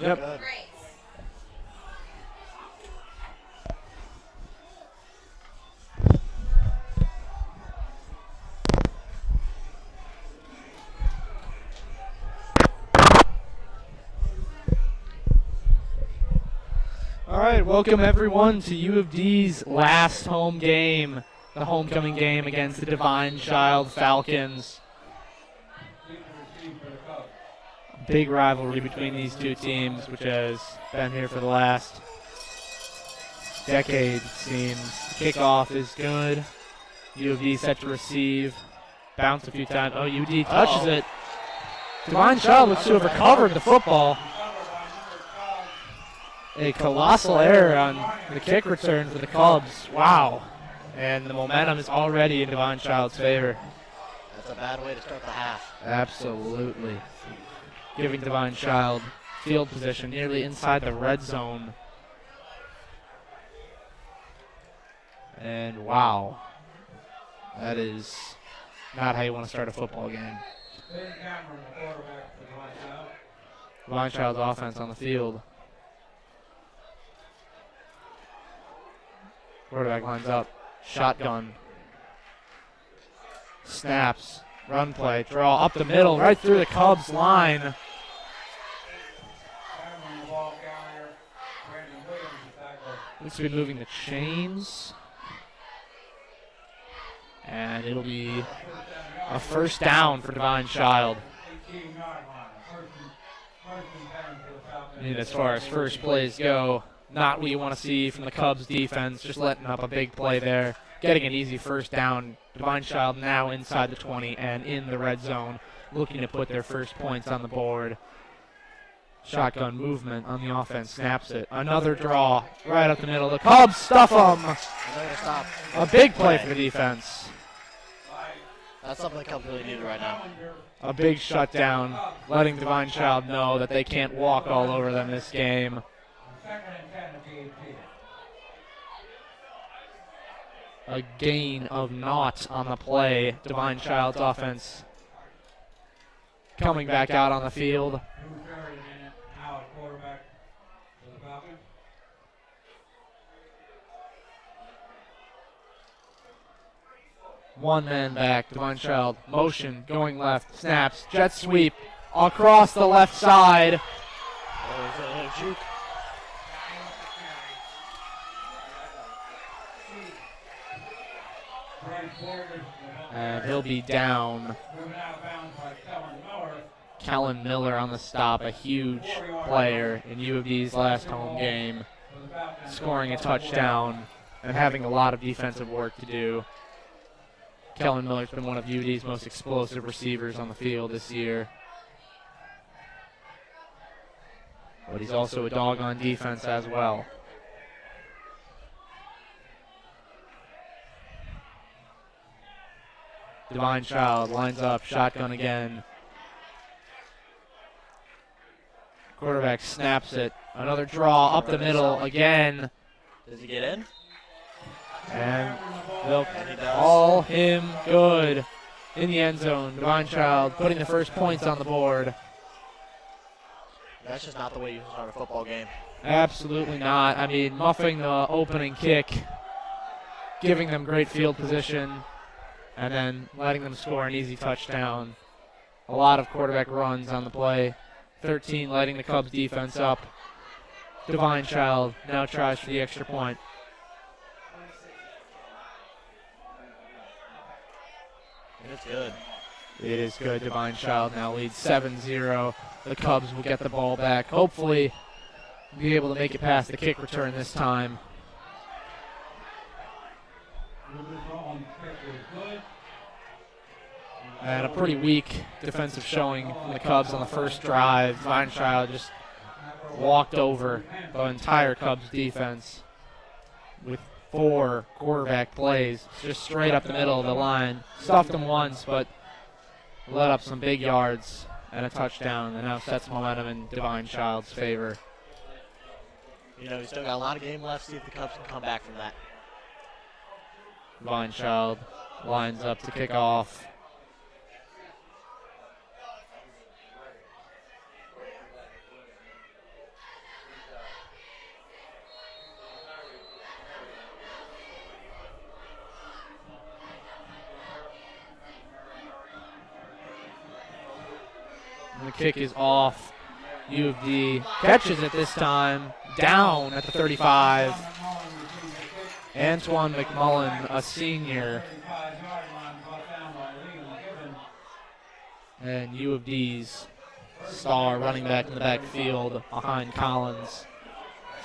Yep. Good. All right, welcome everyone to U of D's last home game, the homecoming game against the Divine Child Falcons. Big rivalry between these two teams, which has been here for the last decade, it seems. The kickoff is good. U of D set to receive. Bounce a few times. Oh, UD touches it. Divine Child looks to have recovered the football. A colossal error on the kick return for the Cubs. Wow. And the momentum is already in Divine Child's favor. That's a bad way to start the half. Absolutely. Giving Divine Child field position nearly inside the red zone. And wow. That is not how you want to start a football game. Divine Child's offense on the field. Quarterback lines up. Shotgun. Snaps. Run play. Draw up the middle. Right through the Cubs line. Looks to be moving the chains. And it'll be a first down for Divine Child. And as far as first plays go, not what you want to see from the Cubs defense, just letting up a big play there, getting an easy first down. Divine Child now inside the 20 and in the red zone, looking to put their first points on the board. Shotgun movement on the offense, snaps it. Another draw right up the middle. The Cubs stuff them. A big play for the defense. That's something the Cubs really need right now. A big shutdown, letting Divine Child know that they can't walk all over them this game. A gain of naught on the play. Divine Child's offense coming back out on the field. One man back, Divine Child, motion, going left, snaps, jet sweep, across the left side. And he'll be down. Kellen Miller on the stop, a huge player in U of D's last home game, scoring a touchdown and having a lot of defensive work to do. Kellen Miller's been one of U of D's most explosive receivers on the field this year. But he's also a dog on defense as well. Divine Child lines up, shotgun again. Quarterback snaps it. Another draw up the middle again. Does he get in? And they'll call him good in the end zone. Divine Child putting the first points on the board. That's just not the way you start a football game. Absolutely not. I mean, muffing the opening kick, giving them great field position, and then letting them score an easy touchdown. A lot of quarterback runs on the play. 13 lighting the Cubs defense up. Divine Child now tries for the extra point. And it's good. It is good. Divine Child now leads 7-0. The Cubs will get the ball back. Hopefully be able to make it past the kick return this time. And a pretty weak defensive showing from the Cubs on the first drive. Divine Child just walked over the entire Cubs defense with 4 quarterback plays, just straight up the middle of the line. Stuffed them once, but let up some big yards and a touchdown, and now sets momentum in Divine Child's favor. You know, we still got a lot of game left. See if the Cubs can come back from that. Divine Child lines up to kick off. Kick is off. U of D catches it this time. Down at the 35. Antoine McMullen, a senior. And U of D's star running back in the backfield behind Collins.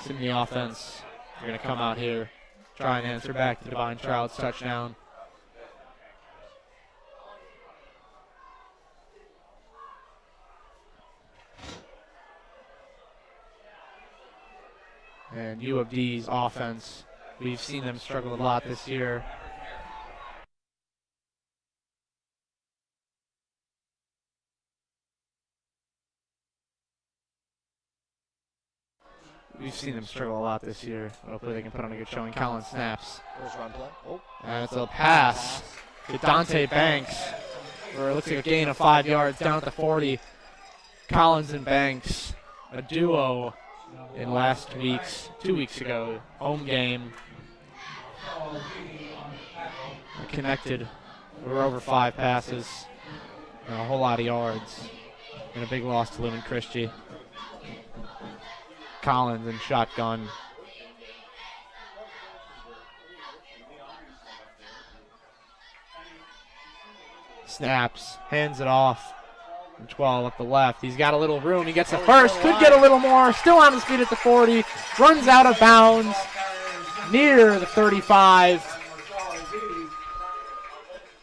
In the offense, you're going to come out here, try and answer back to Divine Child's touchdown. And U of D's offense, we've seen them struggle a lot this year. We've seen them struggle a lot this year. Hopefully they can put on a good showing. Collins snaps. Run play. Oh. And it's a pass to Dante Banks, where it looks like a gain of 5 yards down at the 40. Collins and Banks, a duo in last week's, 2 weeks ago, home game. Connected for over 5 passes and a whole lot of yards. And a big loss to Lumen Christie. Collins in shotgun. Snaps, hands it off. And 12 up the left. He's got a little room. He gets the first. Could get a little more. Still on his feet at the 40. Runs out of bounds near the 35.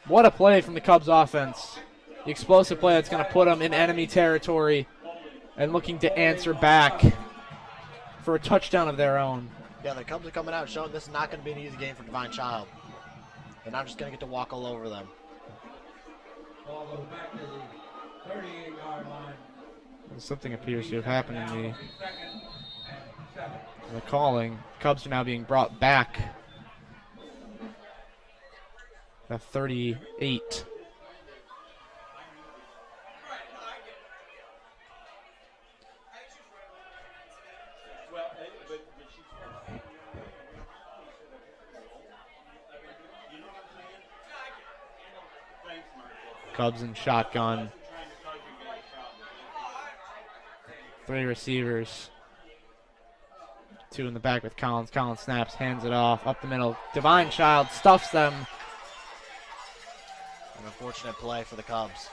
What a play from the Cubs offense. The explosive play that's going to put them in enemy territory and looking to answer back for a touchdown of their own. Yeah, the Cubs are coming out showing this is not going to be an easy game for Divine Child. They're not just going to get to walk all over them. Something appears to have happened in the calling. Cubs are now being brought back. The 38. Cubs in shotgun. 3 receivers. 2 in the back with Collins. Collins snaps, hands it off, up the middle. Divine Child stuffs them. An unfortunate play for the Cubs.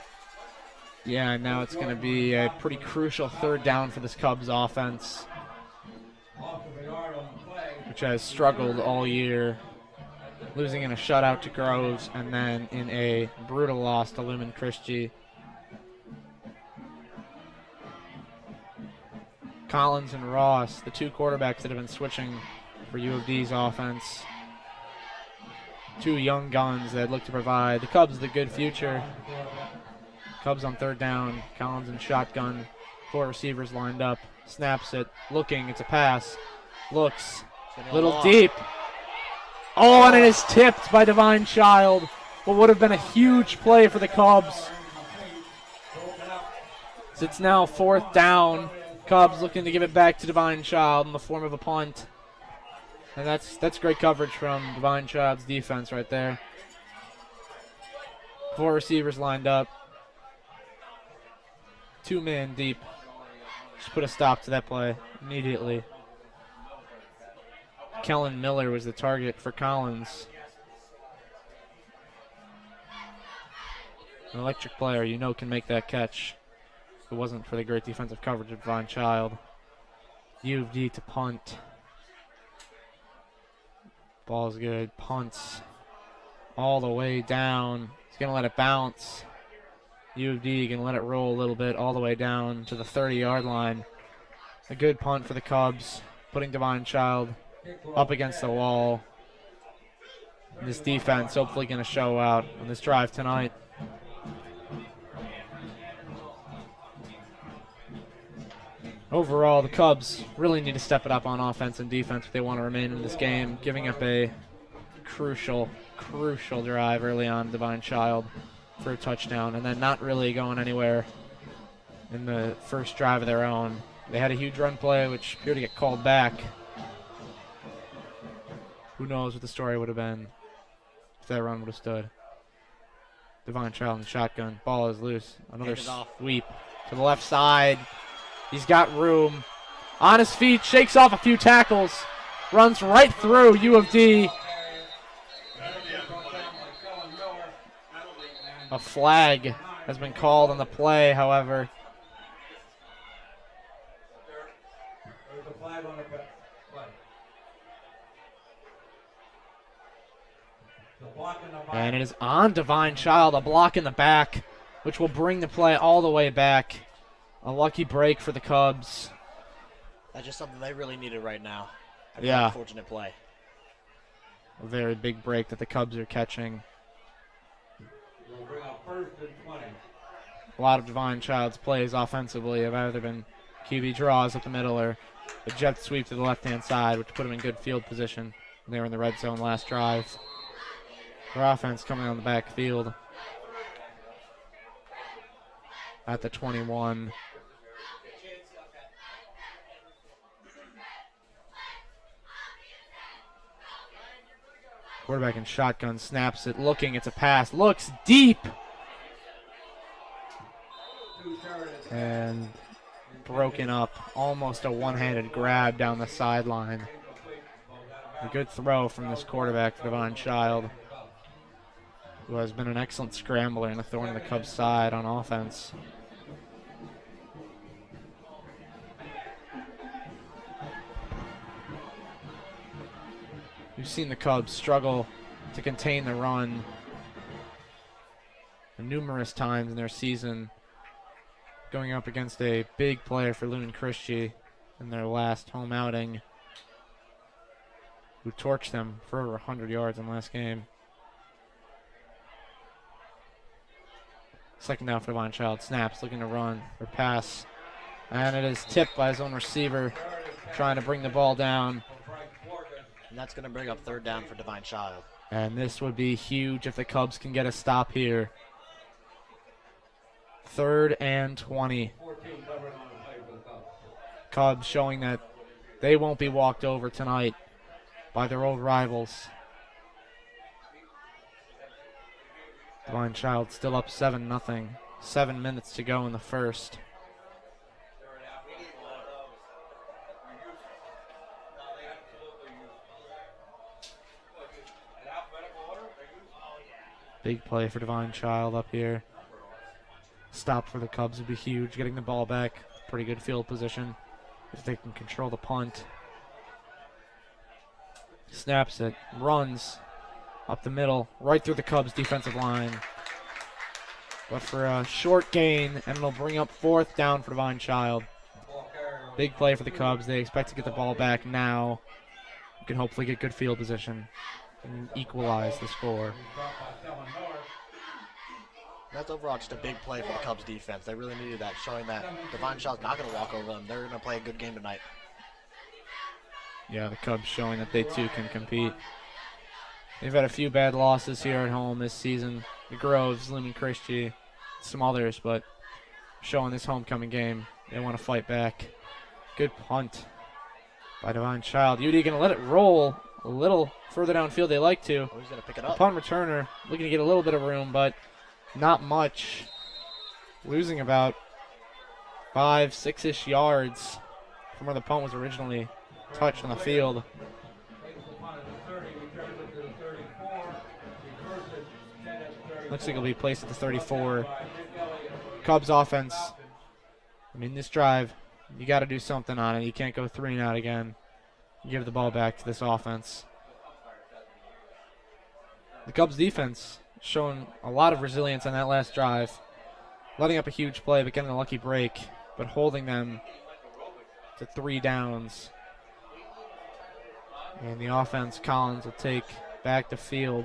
Yeah, and now it's going to be a pretty crucial 3rd down for this Cubs offense, which has struggled all year, losing in a shutout to Groves and then in a brutal loss to Lumen Christie. Collins and Ross, the 2 quarterbacks that have been switching for U of D's offense. 2 young guns that look to provide the Cubs the good future. Cubs on 3rd down. Collins in shotgun. 4 receivers lined up. Snaps it. Looking. It's a pass. Looks. Little deep. Oh, and it is tipped by Divine Child. What would have been a huge play for the Cubs. So it's now 4th down. Cubs looking to give it back to Divine Child in the form of a punt. And that's great coverage from Divine Child's defense right there. 4 receivers lined up. 2 men deep. Just put a stop to that play immediately. Kellen Miller was the target for Collins. An electric player you know can make that catch. If it wasn't for the great defensive coverage of Divine Child. U of D to punt. Ball's good. Punts all the way down. He's going to let it bounce. U of D going to let it roll a little bit all the way down to the 30-yard line. A good punt for the Cubs, putting Divine Child up against the wall. And this defense hopefully going to show out on this drive tonight. Overall, the Cubs really need to step it up on offense and defense if they want to remain in this game, giving up a crucial drive early on Divine Child for a touchdown, and then not really going anywhere in the first drive of their own. They had a huge run play, which appeared to get called back. Who knows what the story would have been if that run would have stood. Divine Child in shotgun. Ball is loose. Another sweep. to the left side. He's got room. On his feet, shakes off a few tackles. Runs right through U of D. A flag has been called on the play, however. And it is on Divine Child, a block in the back, which will bring the play all the way back. A lucky break for the Cubs. That's just something they really needed right now. Yeah. Unfortunate play. A very big break that the Cubs are catching. A lot of Divine Child's plays offensively have either been QB draws up the middle or a jet sweep to the left-hand side, which put them in good field position. They were in the red zone last drive. Their offense coming on the back field at the 21. Quarterback in shotgun, snaps it, looking, it's a pass, looks deep. And broken up, almost a one-handed grab down the sideline. A good throw from this quarterback, Divine Child, who has been an excellent scrambler and a thorn in the Cubs' side on offense. We've seen the Cubs struggle to contain the run numerous times in their season, going up against a big player for Lumen Christie in their last home outing, who torched them for over 100 yards in the last game. Second down for Divine Child. Snaps, looking to run or pass. And it is tipped by his own receiver, trying to bring the ball down. And that's going to bring up third down for Divine Child. And this would be huge if the Cubs can get a stop here. 3rd and 20. Cubs showing that they won't be walked over tonight by their old rivals. Divine Child still up 7-0. 7 minutes to go in the first. Big play for Divine Child up here. Stop for the Cubs would be huge. Getting the ball back. Pretty good field position if they can control the punt. Snaps it. Runs up the middle. Right through the Cubs defensive line. But for a short gain, and it'll bring up 4th down for Divine Child. Big play for the Cubs. They expect to get the ball back now. You can hopefully get good field position and equalize the score. That's overall just a big play for the Cubs defense. They really needed that, showing that Divine Child's not going to walk over them. They're going to play a good game tonight. Yeah, the Cubs showing that they too can compete. They've had a few bad losses here at home this season. The Groves, Lumen Christie, some others, but showing this homecoming game, they want to fight back. Good punt by Divine Child. UD going to let it roll a little further downfield they like to. Oh, he's going to pick it The up. punt returner looking to get a little bit of room, but not much. Losing about 5-6-ish yards from where the punt was originally touched on the field. Looks like it'll be placed at the 34. Cubs offense. I mean, this drive, you got to do something on it. You can't go 3 and out again. You give the ball back to this offense. The Cubs defense showing a lot of resilience on that last drive. Letting up a huge play, but getting a lucky break, but holding them to 3 downs. And the offense, Collins will take back to field.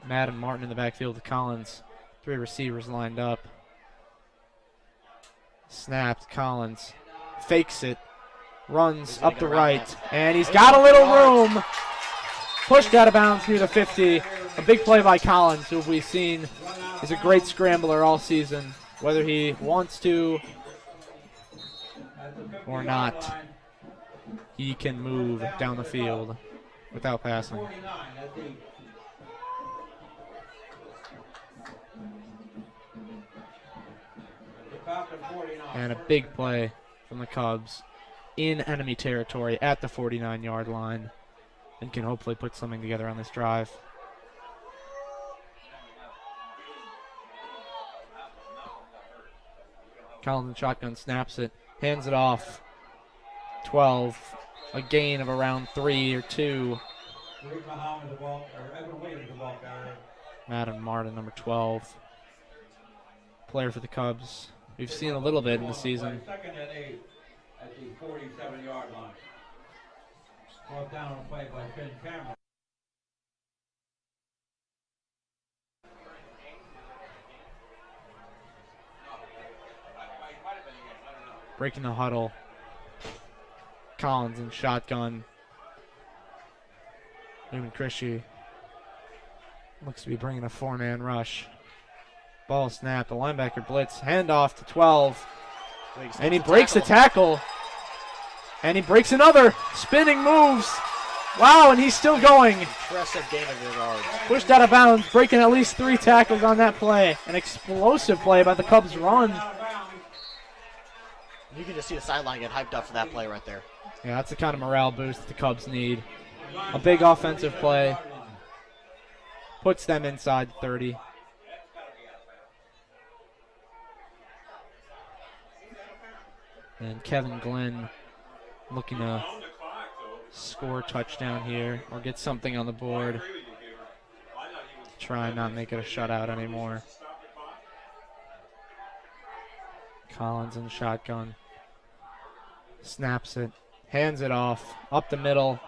Matt and Martin in the backfield with Collins. 3 receivers lined up. Snapped, Collins fakes it, runs up the right, and he's got a little room. Pushed out of bounds near the 50. A big play by Collins, who we've seen is a great scrambler all season, whether he wants to or not. He can move down the field without passing. And a big play from the Cubs in enemy territory at the 49-yard line, and can hopefully put something together on this drive. Collins in shotgun, snaps it, hands it off. 12, a gain of around 3 or 2. Madden Martin, number 12. Player for the Cubs. We've seen a little bit in the season. Second and 8 at the 47-yard line. Brought down on play by Finn Cameron. Breaking the huddle. Collins in shotgun. Newman Christie looks to be bringing a 4-man rush. Ball snap. The linebacker blitz. Handoff to 12. And he breaks a tackle. And he breaks another. Spinning moves. Wow, and he's still going. Impressive gain of yards. Pushed out of bounds, breaking at least 3 tackles on that play. An explosive play by the Cubs run. You can just see the sideline get hyped up for that play right there. Yeah, that's the kind of morale boost the Cubs need. A big offensive play. Puts them inside 30. And Kevin Glenn looking to score a touchdown here or get something on the board. Try and not make it a shutout anymore. Collins in shotgun. Snaps it. Hands it off. Up the middle.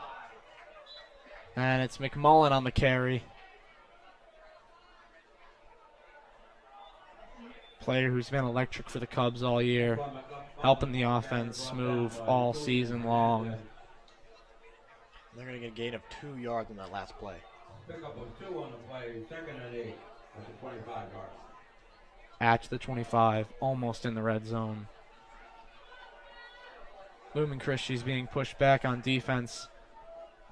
And it's McMullen on the carry. Player who's been electric for the Cubs all year. Helping the offense move all season long. They're going to get a gain of 2 yards on that last play. Pick up a 2 on the play, second and 8 at the 25-yard. At the 25, almost in the red zone. Lumen Christie's being pushed back on defense.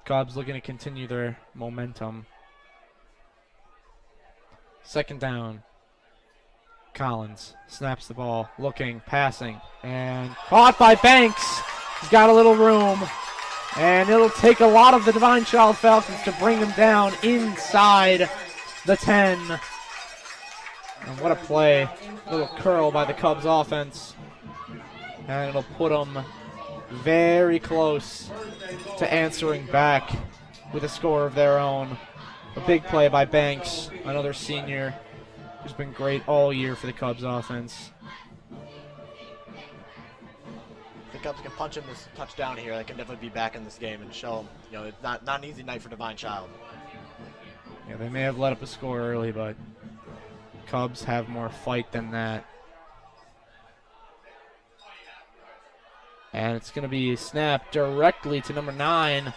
Cubs looking to continue their momentum. Second down. Collins snaps the ball, looking, passing, and caught by Banks. He's got a little room, and it'll take a lot of the Divine Child Falcons to bring them down inside the 10. And what a play. Little curl by the Cubs offense. And it'll put them very close to answering back with a score of their own. A big play by Banks, another senior who's been great all year for the Cubs offense. If the Cubs can punch in this touchdown here, they can definitely be back in this game and show them, it's not an easy night for Divine Child. Yeah, they may have let up a score early, but Cubs have more fight than that. And it's going to be snapped directly to number 9.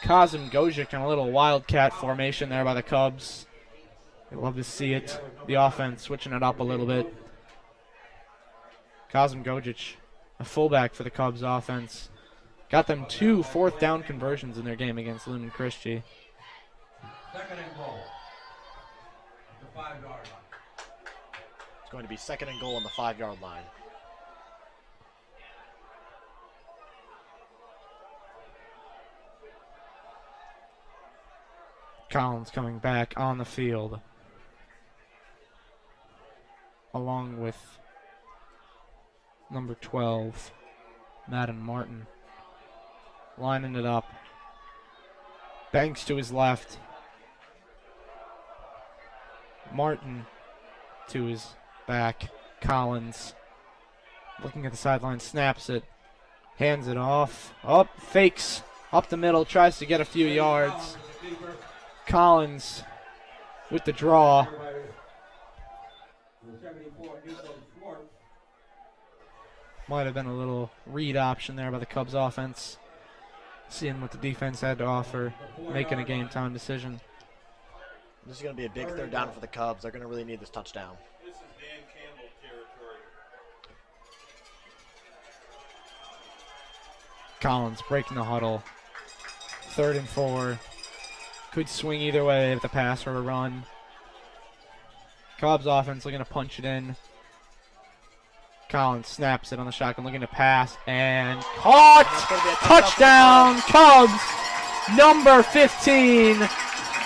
Kazim Gojic in a little wildcat formation there by the Cubs. They love to see it. The offense switching it up a little bit. Kazim Gojic, a fullback for the Cubs offense. Got them 2 fourth-down conversions in their game against Lumen Christie. Second and goal. The 5-yard line. It's going to be second and goal on the 5-yard line. Collins coming back on the field, along with number 12, Madden Martin, lining it up. Banks to his left. Martin to his back. Collins looking at the sideline, snaps it, hands it off. Up, fakes, up the middle, tries to get a few yards. Collins with the draw. Might have been a little read option there by the Cubs offense. Seeing what the defense had to offer, making a game time decision. This is going to be a big third down for the Cubs. They're going to really need this touchdown. This is Dan Campbell territory. Collins breaking the huddle. 3rd and 4. Could swing either way if the pass or a run. Cubs offense looking to punch it in. Collins snaps it on the shotgun, looking to pass, and caught! That's gonna be a Touchdown, Cubs! Number 15,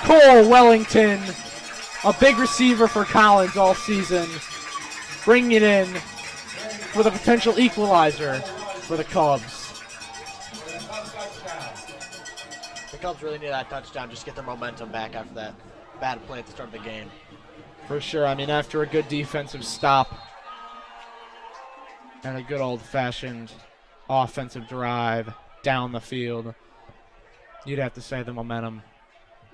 Cole Wellington. A big receiver for Collins all season. Bringing it in for the potential equalizer for the Cubs. The Cubs really need that touchdown, just get their momentum back after that bad play at the start of the game. For sure. I mean, after a good defensive stop and a good old-fashioned offensive drive down the field, you'd have to say the momentum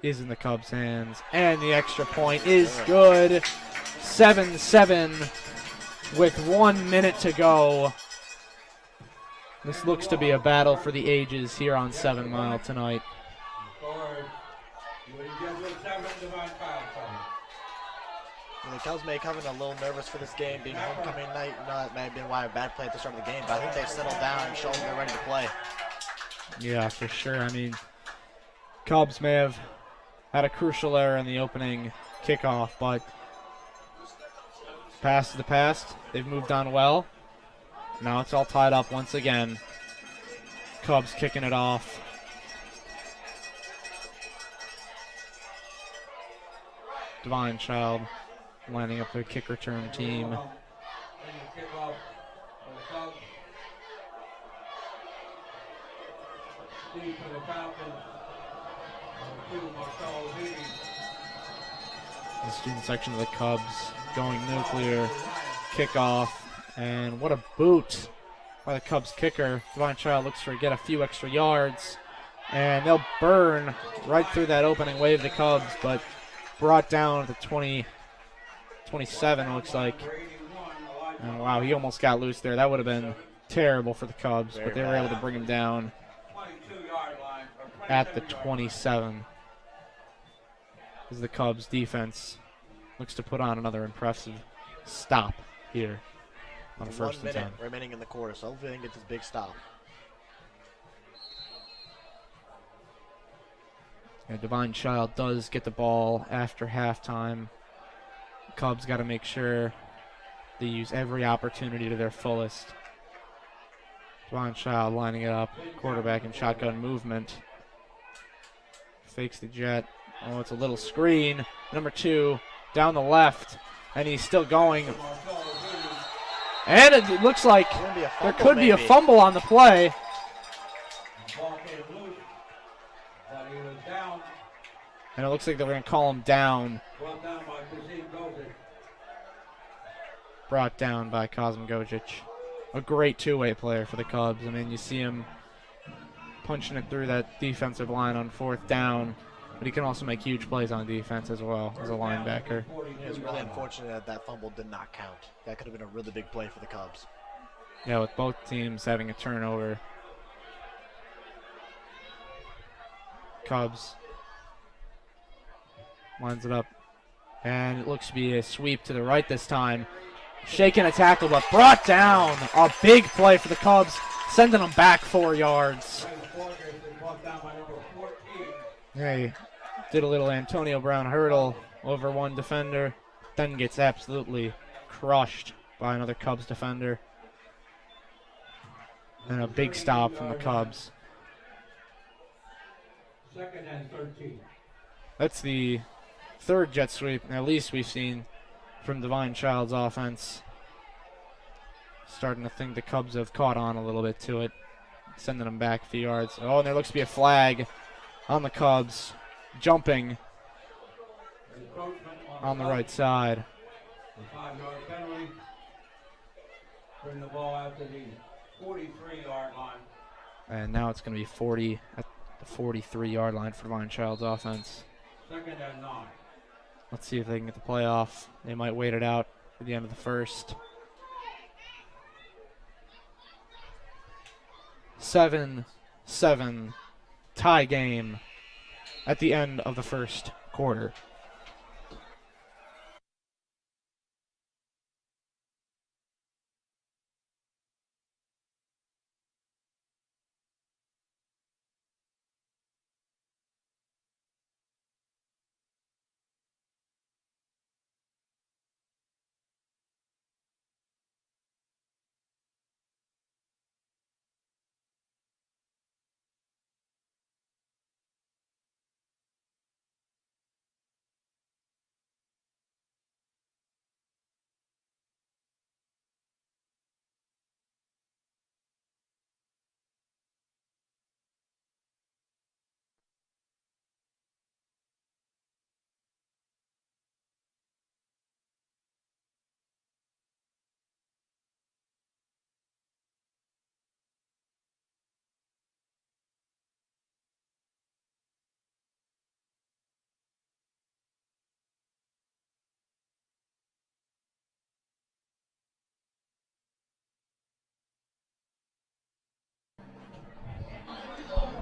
is in the Cubs' hands. And the extra point is good. 7-7 with 1 minute to go. This looks to be a battle for the ages here on 7 Mile tonight. And the Cubs may come in a little nervous for this game, being homecoming night. You know, that may have been why a bad play at the start of the game, but I think they've settled down and shown they're ready to play. Yeah, for sure. I mean, Cubs may have had a crucial error in the opening kickoff, but past is the past. They've moved on well. Now it's all tied up once again. Cubs kicking it off. Divine Child lining up their kick return team. The student section of the Cubs going nuclear. Kickoff. And what a boot by the Cubs kicker. Divine Child looks to get a few extra yards. And they'll burn right through that opening wave of the Cubs, but brought down to 27, looks like. And wow, he almost got loose there. That would have been terrible for the Cubs, but they were able to bring him down at the 27. As the Cubs defense looks to put on another impressive stop here on a 1st and 10. 1 minute remaining in the quarter, so hopefully they can get this big stop. Yeah, Divine Child does get the ball after halftime. Cubs got to make sure they use every opportunity to their fullest. Divine Child lining it up, quarterback in shotgun movement. Fakes the jet. Oh, it's a little screen. Number 2 down the left, and he's still going. And it looks like there could be a fumble on the play. And it looks like they're going to call him down. Brought down by Kozim Gojic. A great two-way player for the Cubs. I mean, you see him punching it through that defensive line on 4th down, but he can also make huge plays on defense as well as a linebacker. It's really unfortunate that that fumble did not count. That could have been a really big play for the Cubs. Yeah, with both teams having a turnover. Cubs lines it up, and it looks to be a sweep to the right this time. Shaking a tackle, but brought down. A big play for the Cubs, sending them back 4 yards. Hey, did a little Antonio Brown hurdle over one defender, then gets absolutely crushed by another Cubs defender. And a big stop from the Cubs. 2nd and 13. That's the 3rd jet sweep, at least we've seen from Divine Child's offense. Starting to think the Cubs have caught on a little bit to it, sending them back a few yards. Oh, and there looks to be a flag on the Cubs, jumping on the right side. 5-yard penalty. Bring the ball out to the 43-yard line. And now it's going to be 40 at the 43-yard line for Divine Child's offense. 2nd and 9. Let's see if they can get the playoff. They might wait it out at the end of the 1st. 7-7 tie game at the end of the 1st quarter.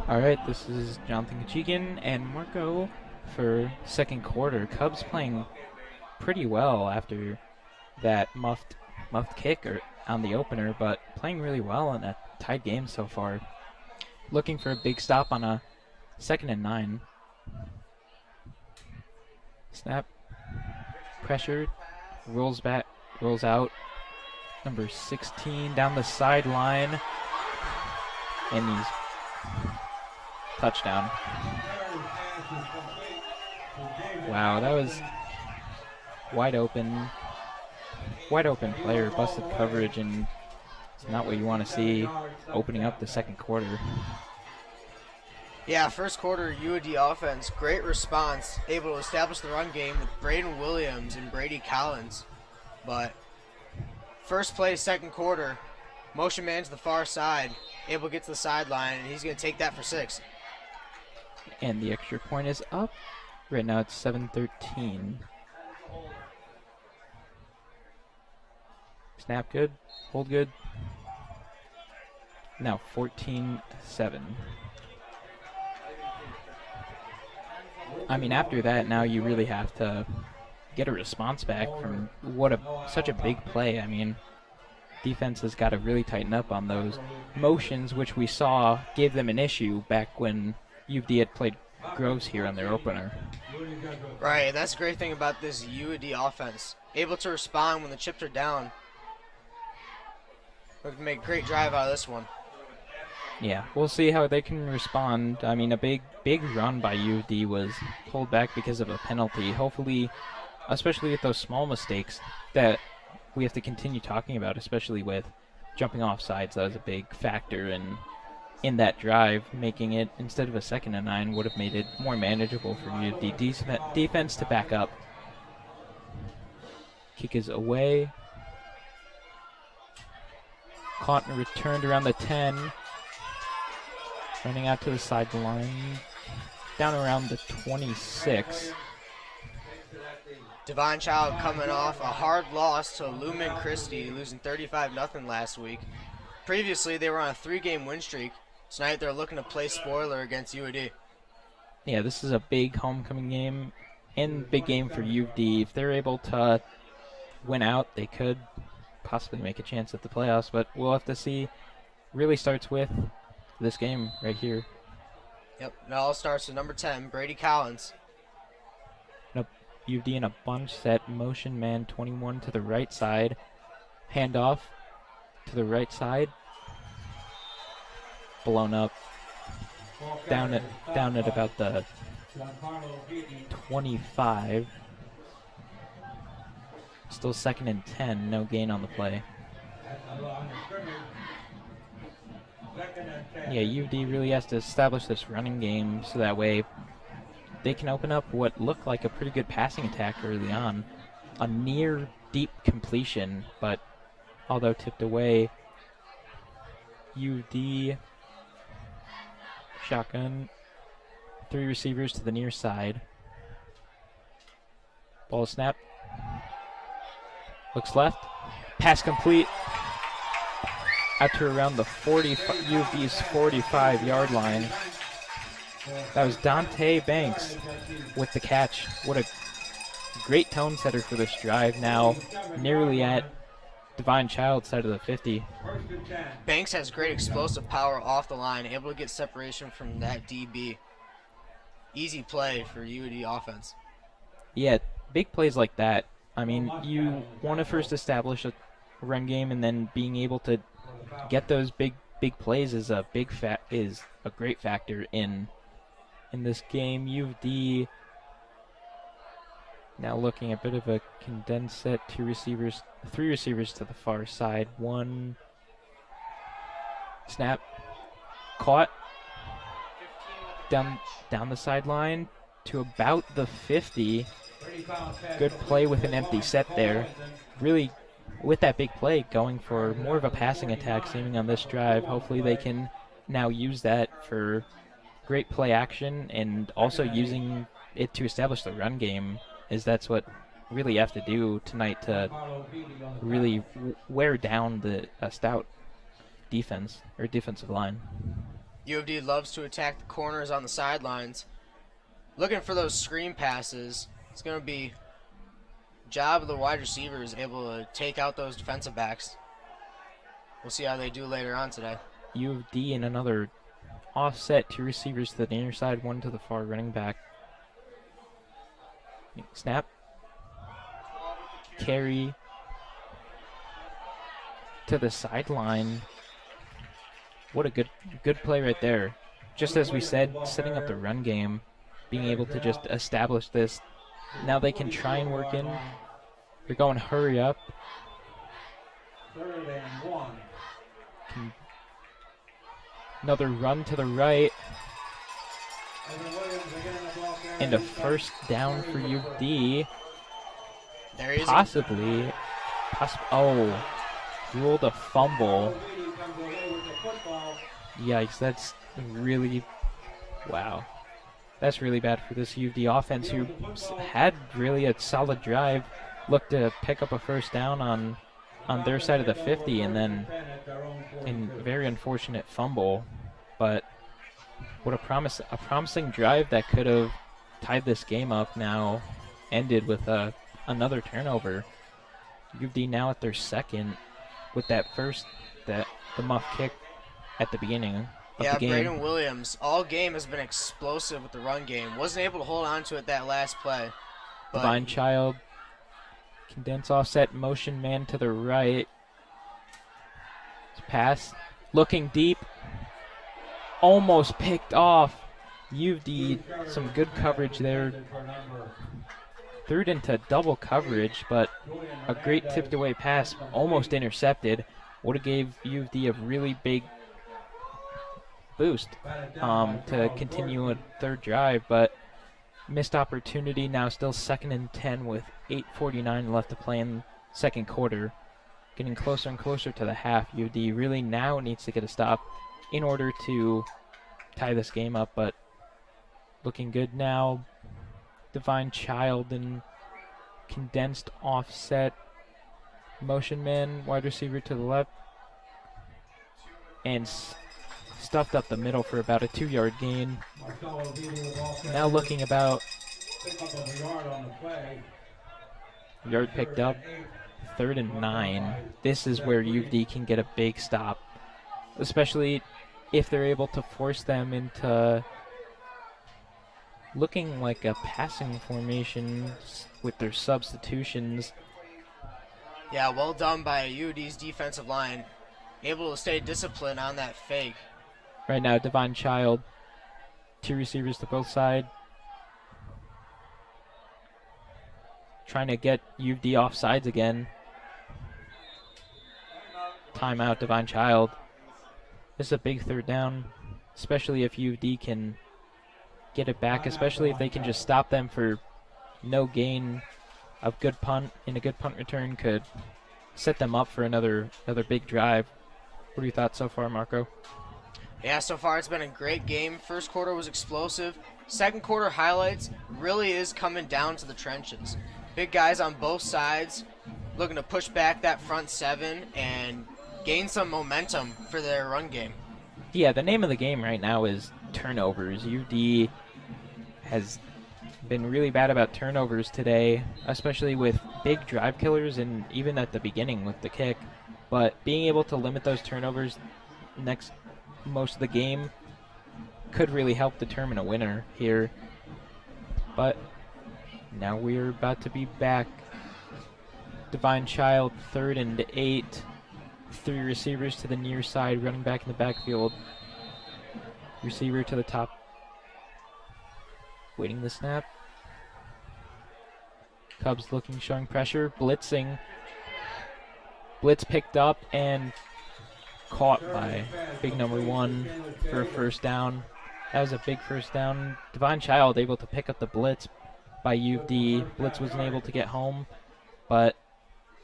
All right, this is Jonathan Kachigan and Marco for second quarter. Cubs playing pretty well after that muffed kick on the opener, but playing really well in a tied game so far. Looking for a big stop on a 2nd and 9. Snap, pressured, rolls back, rolls out. Number 16 down the sideline, and he's touchdown. Wow, that was wide open player, busted coverage, and it's not what you want to see opening up the second quarter. Yeah, first quarter UAD offense, great response, able to establish the run game with Braden Williams and Brady Collins. But first play, second quarter, motion man to the far side, able to get to the sideline, and he's going to take that for 6. And the extra point is up. Right now it's 7-13. Snap good, hold good. Now 14-7. I mean, after that, now you really have to get a response back from such a big play. I mean, defense has got to really tighten up on those motions, which we saw gave them an issue back when UD had played Groves here on their opener. Right, that's the great thing about this UAD offense. Able to respond when the chips are down. We can make a great drive out of this one. Yeah, we'll see how they can respond. I mean, a big run by UD was pulled back because of a penalty. Hopefully, especially with those small mistakes that we have to continue talking about, especially with jumping off sides, that was a big factor in that drive. Making it, instead of a 2nd and 9, would have made it more manageable for UD defense to back up. Kick is away. Caught and returned around the 10. Running out to the sideline. Down around the 26. Devon Child coming off a hard loss to Lumen Christie, losing 35-0 last week. Previously, they were on a 3-game win streak. Tonight, they're looking to play spoiler against UAD. Yeah, this is a big homecoming game and big game for UD. If they're able to win out, they could possibly make a chance at the playoffs, but we'll have to see. Really starts with this game right here. Yep, it all starts with number 10, Brady Collins. UD in a bunch set, motion man 21 to the right side. Handoff to the right side. Blown up. Down at about the 25. Still 2nd and 10, no gain on the play. Yeah, UD really has to establish this running game so that way they can open up what looked like a pretty good passing attack early on. A near deep completion, but although tipped away, UD shotgun, 3 receivers to the near side. Ball snap. Looks left. Pass complete. Out to around the UV's 45-yard line. That was Dante Banks with the catch. What a great tone setter for this drive. Now nearly at Divine Child's side of the 50. Banks has great explosive power off the line, able to get separation from that DB. Easy play for UAD offense. Yeah, big plays like that. I mean, you want to first establish a run game, and then being able to get those big plays is a great factor in this game. UD now looking at a bit of a condensed set. 3 receivers to the far side. 1 snap, caught down the sideline to about the 50. Good play with an empty set there. Really, with that big play, going for more of a passing attack seeming on this drive. Hopefully they can now use that for great play action, and also using it to establish the run game, as that's what really you have to do tonight to really wear down the stout defense or defensive line. U of D loves to attack the corners on the sidelines. Looking for those screen passes. It's going to be job of the wide receivers able to take out those defensive backs. We'll see how they do later on today. U of D and another offset, 2 receivers to the near side, 1 to the far running back. Snap. Carry to the sideline. What a good play right there. Just as we said, setting up the run game, being able to just establish this. Now they can try and work in. They're going hurry up. 3rd and 1. Another run to the right. Evan Williams again, the ball carrier. And a first down for U of D. There he is. Possibly. Oh, ruled a fumble. O'Leary comes away with the football. Yikes, that's really, wow. That's really bad for this U of D offense, who had really a solid drive. Looked to pick up a first down on their side of the 50, and then a very unfortunate fumble. But what a promising drive that could have tied this game up now ended with another turnover. U of D now at their second with that first, the muff kick at the beginning of Yeah, the game. Braden Williams all game has been explosive with the run game. Wasn't able to hold on to it that last play. But Divine Child, condense offset, motion man to the right. Pass, looking deep, almost picked off. U of D, some good coverage there. 3rd into double coverage, but a great tipped away pass, almost intercepted. Would have gave U of D a really big boost to continue a 3rd drive, but missed opportunity. Now still 2nd and 10 with 8:49 left to play in 2nd quarter. Getting closer and closer to the half. U of D really now needs to get a stop in order to tie this game up, but looking good now. Divine Child and condensed offset. Motion man, wide receiver to the left. And stuffed up the middle for about a 2-yard gain. Now looking about yard picked up. 3rd and 9. This is where U of D can get a big stop, especially if they're able to force them into looking like a passing formation with their substitutions. yeah, well done by U of D's defensive line. Able to stay disciplined on that fake. Right now, Divine Child, 2 receivers to both sides. Trying to get U of D off sides again. Timeout, Divine Child. This is a big 3rd down, especially if U of D can get it back, especially if they can just stop them for no gain. A good punt and a good punt return could set them up for another big drive. What are your thoughts so far, Marco? Yeah, so far it's been a great game. 1st quarter was explosive. 2nd quarter highlights really is coming down to the trenches. Big guys on both sides looking to push back that front 7 and gain some momentum for their run game. Yeah, the name of the game right now is turnovers. U of D has been really bad about turnovers today, especially with big drive killers and even at the beginning with the kick. But being able to limit those turnovers most of the game could really help determine a winner here. But now we're about to be back. Divine Child, 3rd and 8. 3 receivers to the near side, running back in the backfield. Receiver to the top. Waiting the snap. Cubs looking, showing pressure, blitzing. Blitz picked up and caught by big number 1 for a first down. That was a big first down. Divine Child able to pick up the blitz by U of D. Blitz wasn't able to get home, but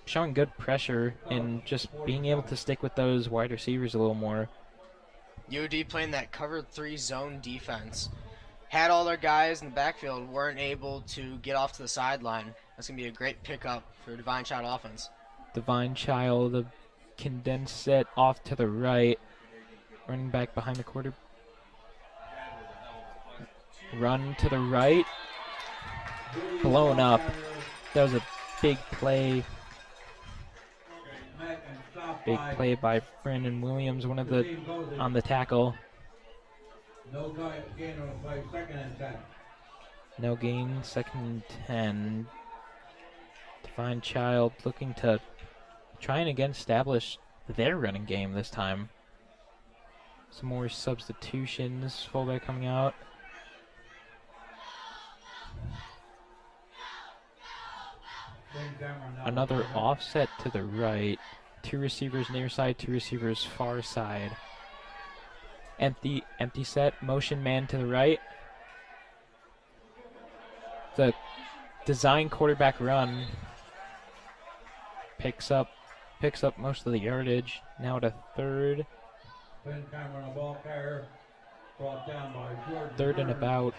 showing good pressure and just being able to stick with those wide receivers a little more. U of D playing that cover 3 zone defense. Had all their guys in the backfield, weren't able to get off to the sideline. That's going to be a great pickup for Divine Child offense. Divine Child, a condensed set off to the right. Running back behind the quarter. Run to the right. Blown up. That was a big play. Big play by Brandon Williams, one of the on the tackle. No gain on play, 2nd and 10. No gain, 2nd and 10. Divine Child looking to try and again establish their running game this time. Some more substitutions. Fullback coming out. Another offset to the right. 2 receivers near side, 2 receivers far side. Empty set, motion man to the right. The design quarterback run picks up most of the yardage. Now at a 3rd. Third and about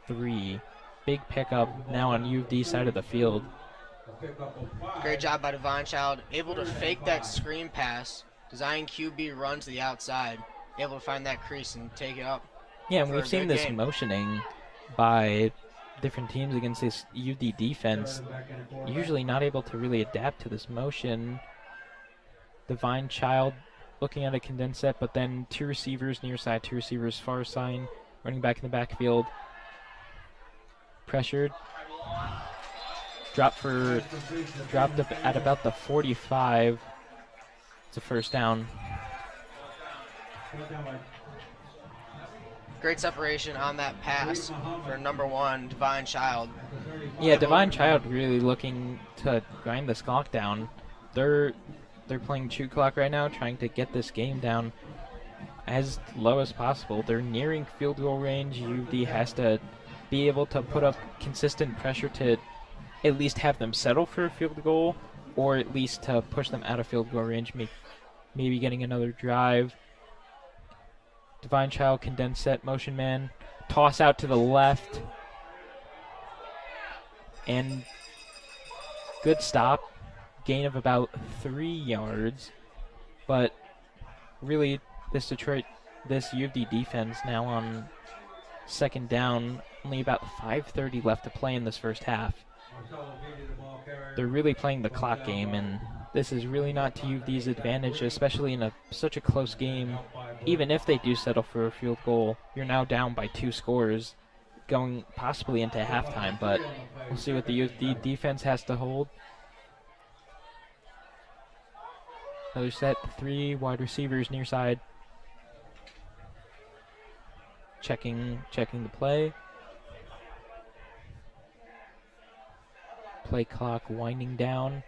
3. Big pickup now on U of D side of the field. Great job by Divine Child, able to fake that screen pass, design QB run to the outside, able to find that crease and take it up. Yeah, and for we've a seen good this game. motioning by different teams against this UD defense. Usually not able to really adapt to this motion. Divine Child looking at a condensed set, but then 2 receivers near side, 2 receivers far side, running back in the backfield. Pressured. Dropped up at about the 45. It's a 1st down. Great separation on that pass for number 1, Divine Child. Yeah, Divine Child really looking to grind this clock down. They're playing true clock right now, trying to get this game down as low as possible. They're nearing field goal range. UD has to be able to put up consistent pressure to at least have them settle for a field goal, or at least to push them out of field goal range, maybe getting another drive. Divine Child, condensed set, motion man, toss out to the left, and good stop, gain of about 3 yards, but really this U of D defense now on 2nd down, only about 5:30 left to play in this first half. They're really playing the clock game, and this is really not to U of D's advantage, especially in such a close game. Even if they do settle for a field goal, you're now down by 2 scores, going possibly into halftime, but we'll see what the U of D defense has to hold. Another set, 3 wide receivers near side. Checking the play. Play clock winding down.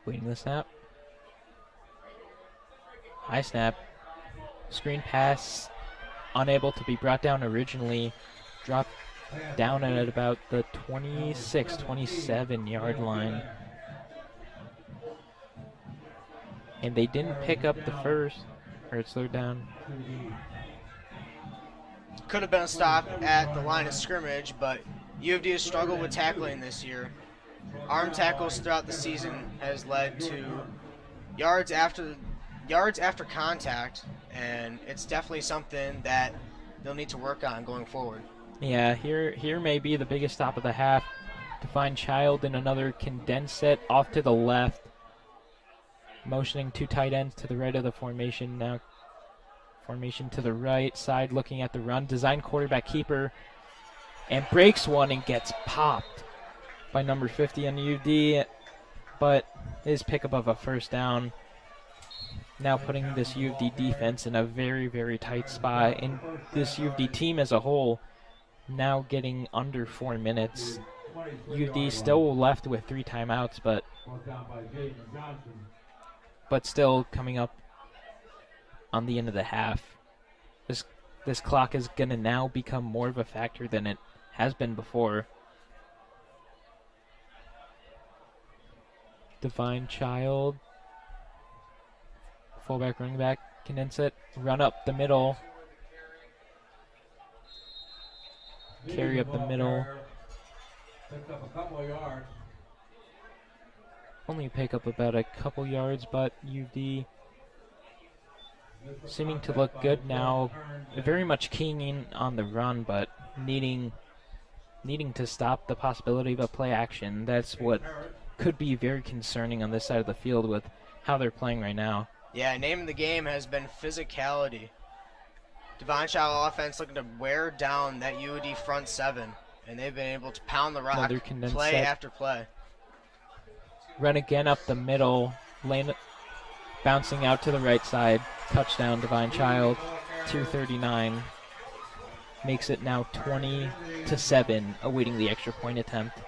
Waiting the snap. High snap. Screen pass. Unable to be brought down originally. Dropped down at about the 26, 27 yard line. And they didn't pick up the first. Or it's 3rd down. Could have been a stop at the line of scrimmage, but U of D has struggled with tackling this year. Arm tackles throughout the season has led to yards after contact, and it's definitely something that they'll need to work on going forward. Yeah, here may be the biggest stop of the half. Divine Child in another condensed set off to the left. Motioning 2 tight ends to the right of the formation now. Formation to the right side, looking at the run. Design quarterback keeper, and breaks one and gets popped by number 50 on UD, but his pickup of a 1st down. Now putting this U of D defense in a very, very tight spot, and this U of D team as a whole now getting under 4 minutes. U of D still left with 3 timeouts, but still coming up on the end of the half. This clock is going to now become more of a factor than it has been before. Divine Child. Fullback, running back, condense it, run up the middle. Carry up the middle. Picked up a couple of yards. Only pick up about a couple yards, but UD seeming to look good now. Very much keying in on the run, but needing to stop the possibility of a play action. That's what could be very concerning on this side of the field with how they're playing right now. Yeah, name of the game has been physicality. Divine Child offense looking to wear down that UAD front seven, and they've been able to pound the rock Another condensed play set. after play. Run again up the middle, lane bouncing out to the right side. Touchdown, Divine Child, 239. Makes it now 20-7, awaiting the extra point attempt.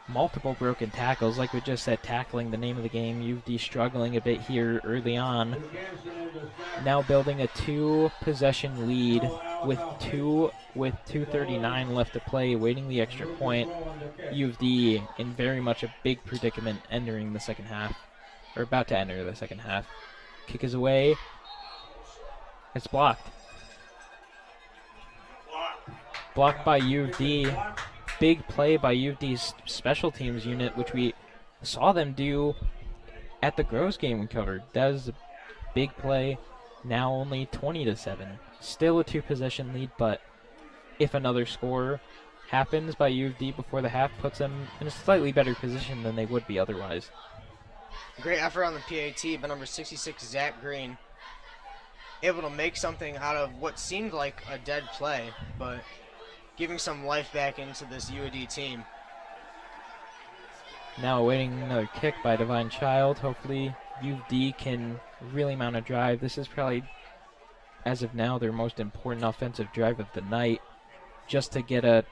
Multiple broken tackles, like we just said, tackling the name of the game. UD struggling a bit here early on. Now building a 2-possession lead with 2:39 left to play, waiting the extra point. U of D in very much a big predicament entering the second half, or about to enter the second half. Kick is away. It's blocked. Blocked by U of D. Big play by U of D's special teams unit, which we saw them do at the Groves game we covered. That was a big play. Now only 20-7. Still a 2-possession lead, but if another score happens by U of D before the half, puts them in a slightly better position than they would be otherwise. Great effort on the PAT by number 66, Zach Green. Able to make something out of what seemed like a dead play, but giving some life back into this UAD team. Now awaiting another kick by Divine Child. Hopefully U of D can really mount a drive. This is probably, as of now, their most important offensive drive of the night, just to get a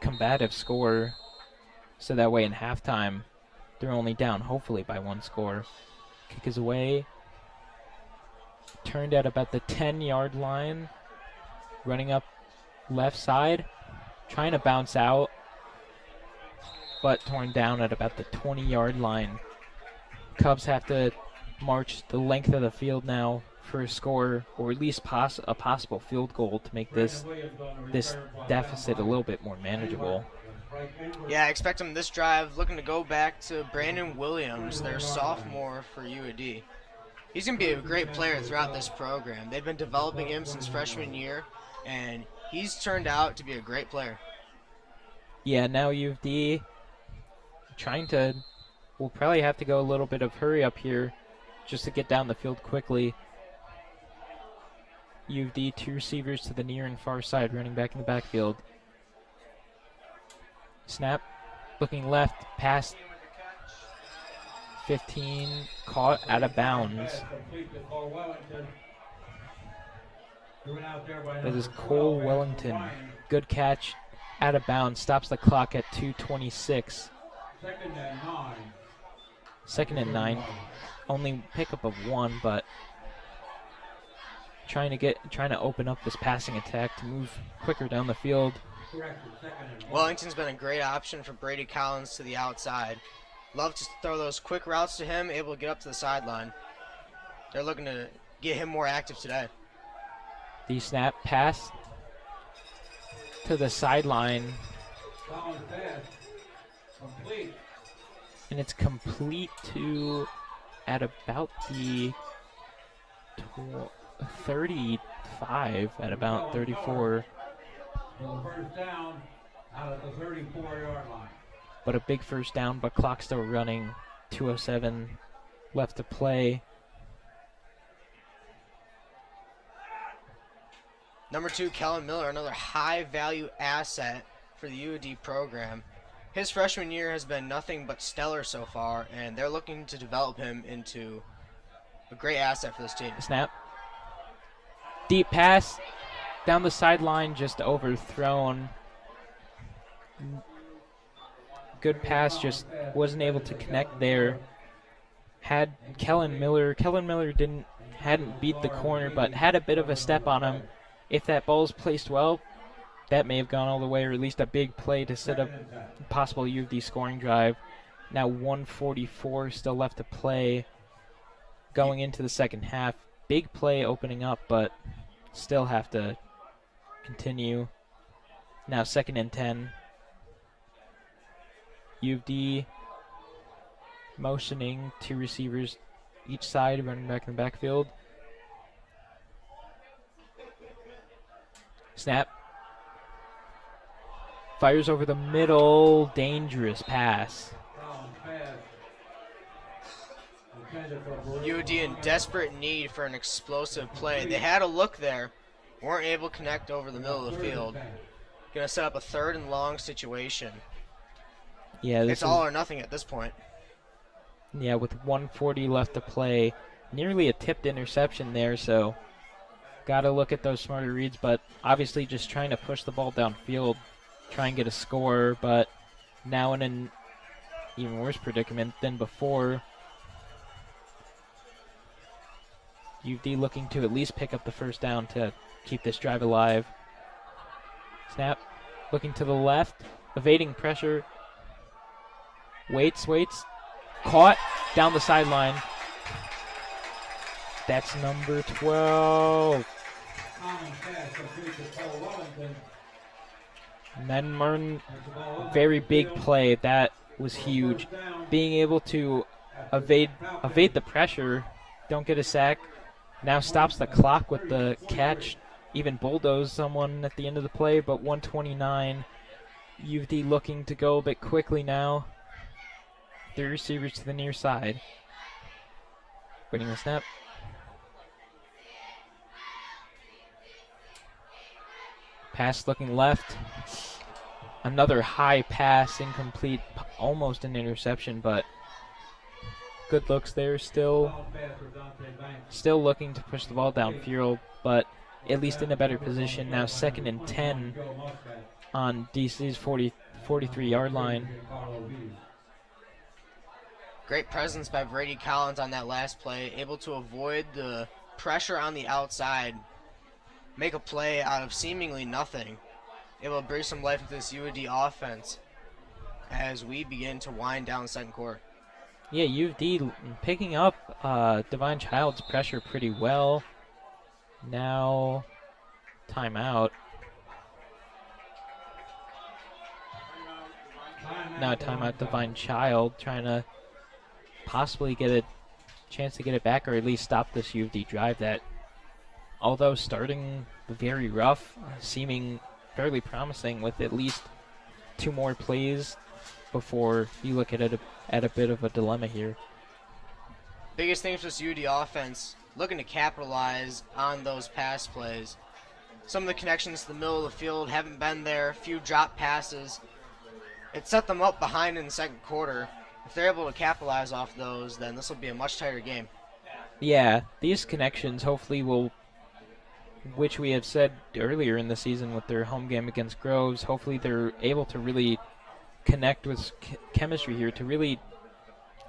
combative score, so that way in halftime they're only down hopefully by 1 score. Kick is away. Turned at about the 10-yard line. Running up left side. Trying to bounce out, but torn down at about the 20-yard line. Cubs have to march the length of the field now for a score, or at least a possible field goal to make this deficit a little bit more manageable. Yeah, I expect them this drive looking to go back to Brandon Williams, their sophomore for UAD. He's going to be a great player throughout this program. They've been developing him since freshman year, and he's turned out to be a great player. Yeah, now U of D we'll probably have to go a little bit of hurry up here just to get down the field quickly. U of D, 2 receivers to the near and far side, running back in the backfield. Snap, looking left, pass 15, caught out of bounds. That is Cole Wellington. Good catch, out of bounds, stops the clock at 2:26. Second and 9. Only pickup of 1, but trying to open up this passing attack to move quicker down the field. Wellington's been a great option for Brady Collins to the outside. Love to throw those quick routes to him, able to get up to the sideline. They're looking to get him more active today. The snap pass to the sideline. And it's complete to at about the 35, at about 34. First down out of the 34-yard line. But a big first down, but clock still running. 2:07 left to play. Number 2, Kellen Miller, another high-value asset for the UAD program. His freshman year has been nothing but stellar so far, and they're looking to develop him into a great asset for this team. Snap. Deep pass down the sideline, just overthrown. Good pass, just wasn't able to connect there. Had Kellen Miller hadn't beat the corner, but had a bit of a step on him. If that ball's placed well, that may have gone all the way, or at least a big play to set up a possible U of D scoring drive. Now 1:44 still left to play going into the second half. Big play opening up, but still have to continue. Now 2nd and 10. U of D motioning, 2 receivers each side, running back in the backfield. Snap. Fires over the middle. Dangerous pass. UD in desperate need for an explosive play. They had a look there, weren't able to connect over the middle of the field. Gonna set up a 3rd and long situation. Yeah, It's all or nothing at this point. Yeah, with 1:40 left to play, nearly a tipped interception there, so got to look at those smarter reads, but obviously just trying to push the ball downfield, try and get a score, but now in an even worse predicament than before. UD looking to at least pick up the first down to keep this drive alive. Snap, looking to the left, evading pressure. Waits, caught down the sideline. That's number 12. And then Martin, very big play. That was huge. Being able to evade the pressure, don't get a sack. Now stops the clock with the catch. Even bulldoze someone at the end of the play, but 129. UD looking to go a bit quickly now. 3 receivers to the near side. Waiting the snap. Pass looking left. Another high pass, incomplete, almost an interception, but good looks there. Still looking to push the ball downfield, but at least in a better position. Now 2nd and 10 on DC's 43-yard line. Great presence by Brady Collins on that last play, able to avoid the pressure on the outside, make a play out of seemingly nothing, able to bring some life into this UD offense as we begin to wind down the 2nd quarter. Yeah, UD picking up Divine Child's pressure pretty well. Now, timeout. Now timeout Divine Child, trying to possibly get a chance to get it back or at least stop this UD drive that, although starting very rough, seeming fairly promising with at least 2 more plays before you look at it at a bit of a dilemma here. Biggest thing for this UD offense, looking to capitalize on those pass plays. Some of the connections to the middle of the field haven't been there, a few drop passes. It set them up behind in the 2nd quarter. If they're able to capitalize off those, then this will be a much tighter game. Yeah, these connections hopefully will, which we have said earlier in the season with their home game against Groves, hopefully they're able to really connect with chemistry here to really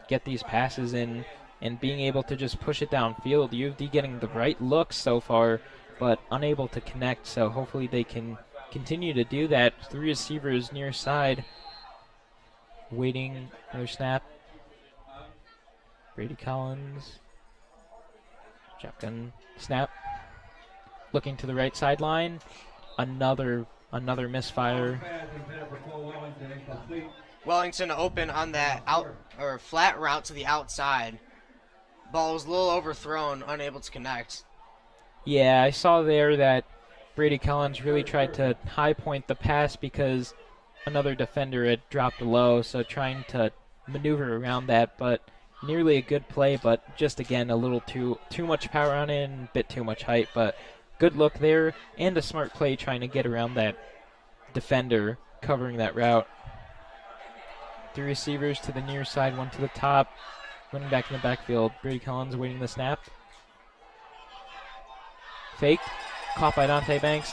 get these passes in and being able to just push it downfield. UFD getting the right looks so far, but unable to connect, so hopefully they can continue to do that. 3 receivers near side. Waiting another snap. Brady Collins. Shotgun snap. Looking to the right sideline. Another misfire. Wellington open on that flat route to the outside. Ball was a little overthrown, unable to connect. Yeah, I saw there that Brady Collins really tried to high point the pass because another defender had dropped low, so trying to maneuver around that, but nearly a good play, but just again a little too much power on it and a bit too much height, but good look there and a smart play trying to get around that defender covering that route. 3 receivers to the near side, 1 to the top, running back in the backfield. Brady Collins awaiting the snap. Fake, caught by Dante Banks.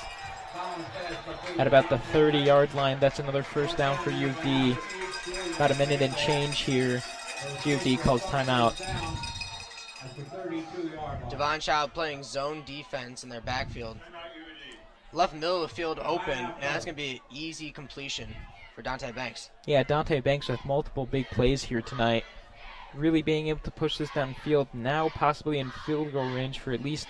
At about the 30-yard line, that's another first down for UD. About a minute and change here. UD calls timeout. Devon Child playing zone defense in their backfield. Left middle of the field open, and that's going to be an easy completion for Dante Banks. Yeah, Dante Banks with multiple big plays here tonight. Really being able to push this downfield, now possibly in field goal range for at least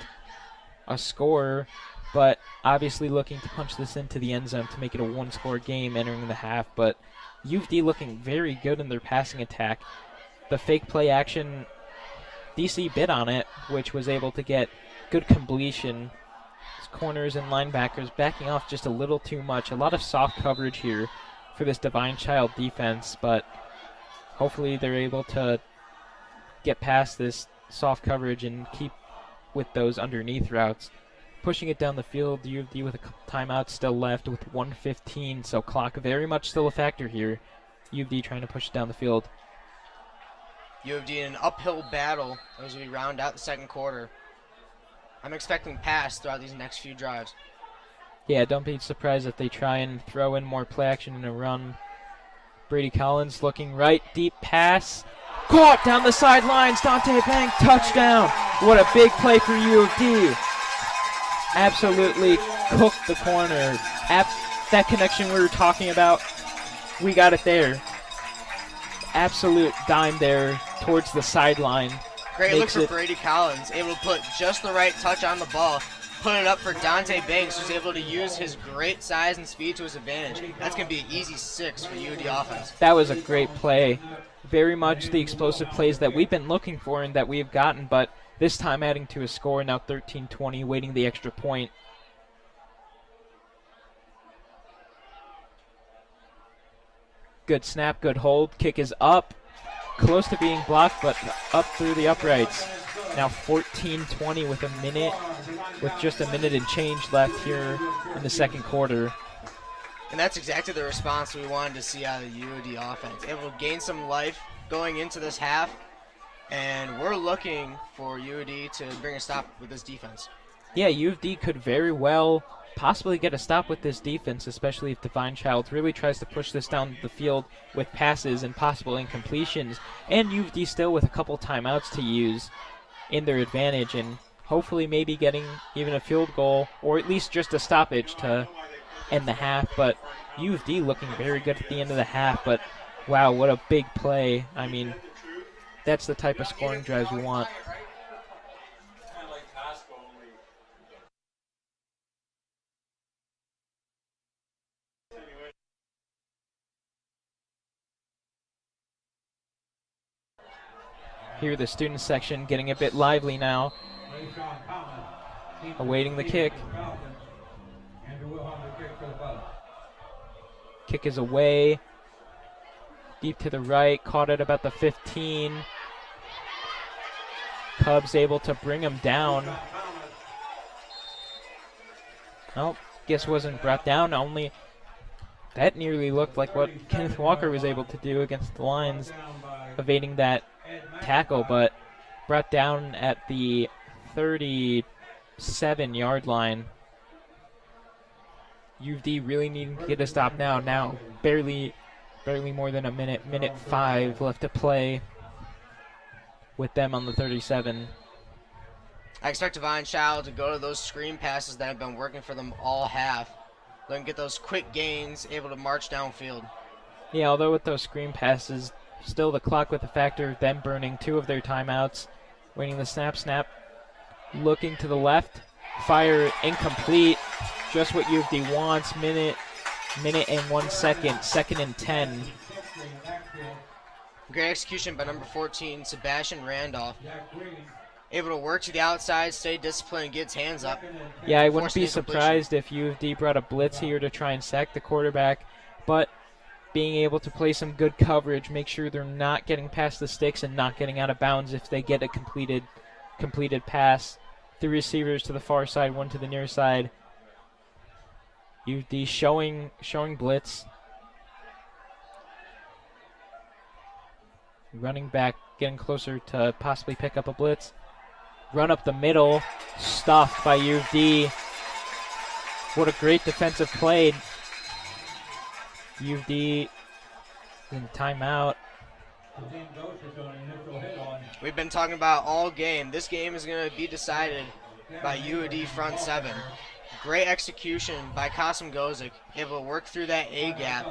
a score, but obviously looking to punch this into the end zone to make it a 1-score game entering the half. But UFD looking very good in their passing attack. the fake play action, DC bit on it, which was able to get good completion. His corners and linebackers backing off just a little too much. A lot of soft coverage here for this Divine Child defense, but hopefully they're able to get past this soft coverage and keep with those underneath routes. Pushing it down the field, U of D with a couple timeouts still left with 1:15, so clock very much still a factor here. U of D trying to push it down the field. U of D in an uphill battle as we round out the second quarter. I'm expecting pass throughout these next few drives. Yeah, don't be surprised if they try and throw in more play action in a run. Brady Collins looking right, deep pass. Caught down the sidelines, Dante Bank, touchdown. What a big play for U of D. Absolutely cooked the corner. That connection we were talking about, we got it there. Absolute dime there towards the sideline. Great look for Brady Collins, able to put just the right touch on the ball, put it up for Dante Banks, who's able to use his great size and speed to his advantage. That's going to be an easy 6 for UD offense. That was a great play. Very much the explosive plays that we've been looking for and that we have gotten, but this time adding to a score, now 13-20, waiting the extra point. Good snap, good hold. Kick is up. Close to being blocked, but up through the uprights. Now 14-20 with just a minute and change left here in the second quarter. And that's exactly the response we wanted to see out of the UOD offense. Able to gain some life going into this half, and we're looking for UOD to bring a stop with this defense. Yeah, U of D could very well possibly get a stop with this defense, especially if Divine Child really tries to push this down the field with passes and possible incompletions, and U of D still with a couple timeouts to use in their advantage, and hopefully maybe getting even a field goal or at least just a stoppage to end the half. But U of D looking very good at the end of the half, but wow, what a big play. I mean, that's the type of scoring drives we want. Here the student section getting a bit lively now, awaiting the kick. Kick is away, deep to the right, caught at about the 15. Cubs able to bring him down. Oh, guess wasn't brought down, only that nearly looked like what Kenneth Walker was able to do against the Lions, evading that tackle, but brought down at the 37-yard line. U of D really needing to get a stop now. Now barely more than a minute 5 left to play with them on the 37. I expect Divine Child to go to those screen passes that have been working for them all half. Let them get those quick gains, able to march downfield. Yeah, although with those screen passes, still the clock with the factor of them burning 2 of their timeouts. Waiting the snap, looking to the left, fire incomplete. Just what U of D wants. Minute and 1 second, 2nd and 10. Great execution by number 14, Sebastian Randolph. Able to work to the outside, stay disciplined, and get his hands up. Yeah, I wouldn't be surprised if U of D brought a blitz here to try and sack the quarterback, but being able to play some good coverage, make sure they're not getting past the sticks and not getting out of bounds if they get a completed pass. 3 receivers to the far side, 1 to the near side. U of D showing blitz. Running back, getting closer to possibly pick up a blitz. Run up the middle, stuffed by U of D. What a great defensive play. U of D in timeout. We've been talking about all game. This game is going to be decided by UOD front 7. Great execution by Kasim Gozik, able to work through that A gap,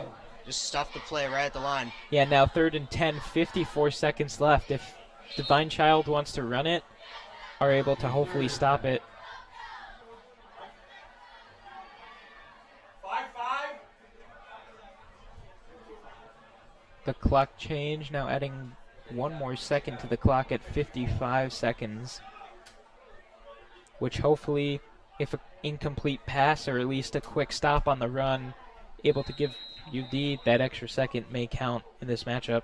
just stuff the play right at the line. Yeah, now 3rd and 10, 54 seconds left. If Divine Child wants to run it, are able to hopefully stop it. The clock change, now adding one more second to the clock at 55 seconds, which hopefully, if an incomplete pass or at least a quick stop on the run, able to give UD that extra second may count in this matchup.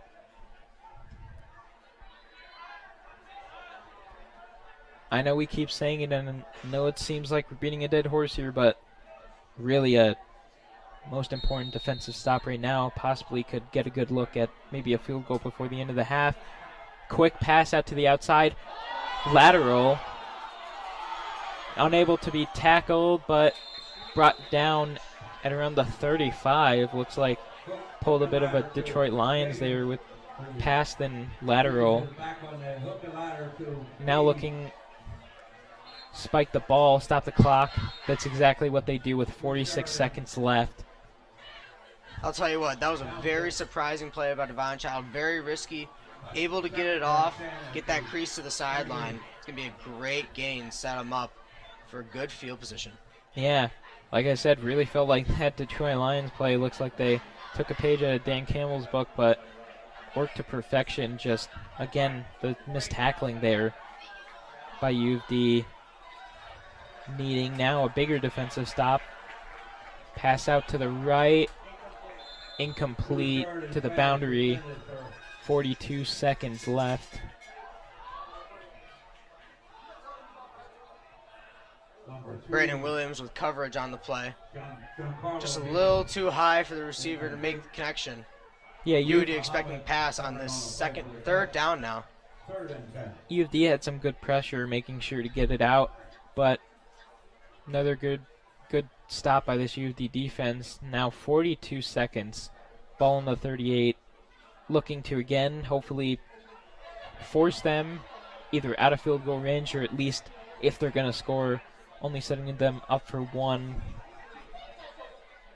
I know we keep saying it, and I know it seems like we're beating a dead horse here, but really a most important defensive stop right now. Possibly could get a good look at maybe a field goal before the end of the half. Quick pass out to the outside. Lateral. Unable to be tackled, but brought down at around the 35. Looks like pulled a bit of a Detroit Lions there with pass then lateral. Now looking, spike the ball, stop the clock. That's exactly what they do with 46 seconds left. I'll tell you what, that was a very surprising play by Devon Child. Very risky, able to get it off, get that crease to the sideline. It's going to be a great gain, set him up for good field position. Yeah, like I said, really felt like that Detroit Lions play. Looks like they took a page out of Dan Campbell's book, but worked to perfection. Just, again, the missed tackling there by U of D. Needing now a bigger defensive stop. Pass out to the right. Incomplete to the boundary. 42 seconds left. Brandon Williams with coverage on the play. Just a little too high for the receiver to make the connection. Yeah, U of D expecting pass on this third down now. U of D had some good pressure, making sure to get it out, but another good stop by this U of D defense. Now 42 seconds, ball on the 38, looking to again hopefully force them either out of field goal range or at least, if they're going to score, only setting them up for one.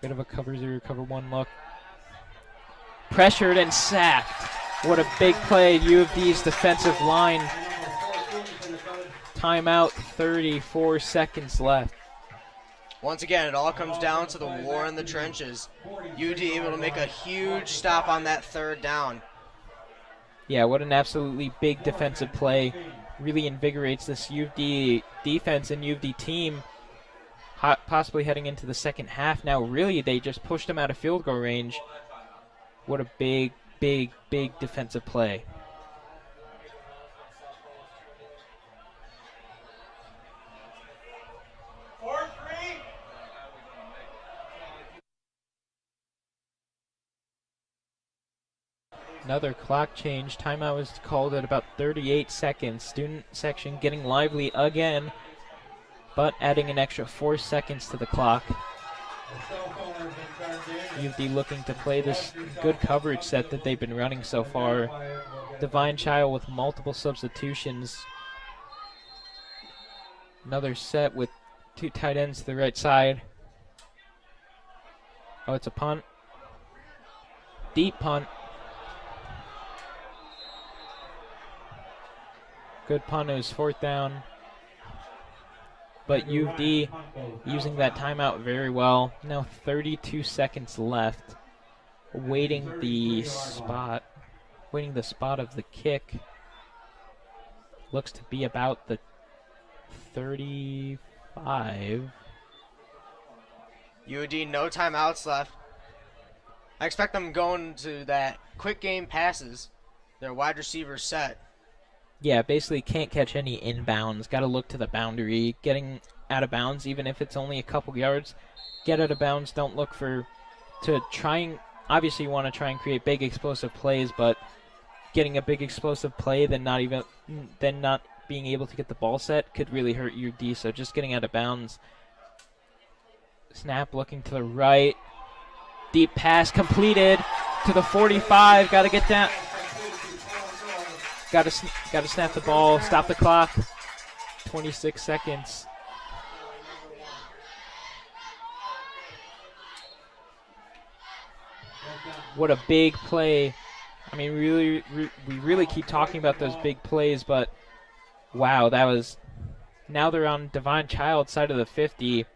Bit of a cover 0, cover 1 look. Pressured and sacked. What a big play. U of D's defensive line. Timeout, 34 seconds left. Once again, it all comes down to the war in the trenches. U of D able to make a huge stop on that third down. Yeah, what an absolutely big defensive play. Really invigorates this U of D defense and U of D team, possibly heading into the second half. Now, really, they just pushed them out of field goal range. What a big, big, big defensive play. Another clock change. Timeout was called at about 38 seconds. Student section getting lively again, but adding an extra 4 seconds to the clock. U of D looking to play this good coverage set that they've been running so far. Divine Child with multiple substitutions. Another set with 2 tight ends to the right side. Oh, it's a punt. Deep punt. Good punt. It was 4th down. But U of D using that timeout very well. Now 32 seconds left. Waiting the spot of the kick. Looks to be about the 35. U of D, no timeouts left. I expect them going to that quick game passes. Their wide receiver set. Yeah, basically can't catch any inbounds. Got to look to the boundary. Getting out of bounds, even if it's only a couple yards. Get out of bounds. Don't look to try and, obviously you want to try and create big explosive plays, but getting a big explosive play then not being able to get the ball set could really hurt U of D. So just getting out of bounds. Snap looking to the right. Deep pass completed to the 45. Got to get down. Got to snap the ball, stop the clock. 26 seconds. What a big play. I mean, we really keep talking about those big plays, but wow, that was. Now they're on Divine Child's side of the 50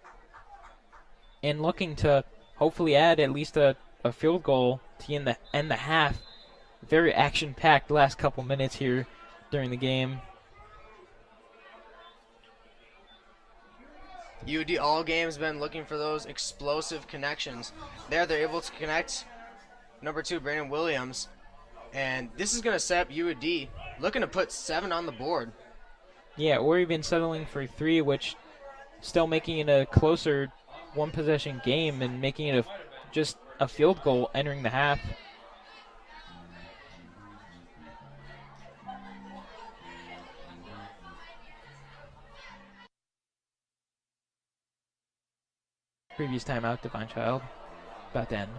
and looking to hopefully add at least a field goal to end the half. very action-packed last couple minutes here during the game. UD all game's been looking for those explosive connections. There, they're able to connect number 2, Brandon Williams. And this is going to set up UD looking to put 7 on the board. Yeah, or even settling for 3, which still making it a closer one-possession game and making it just a field goal entering the half. Previous timeout, Divine Child. About to end.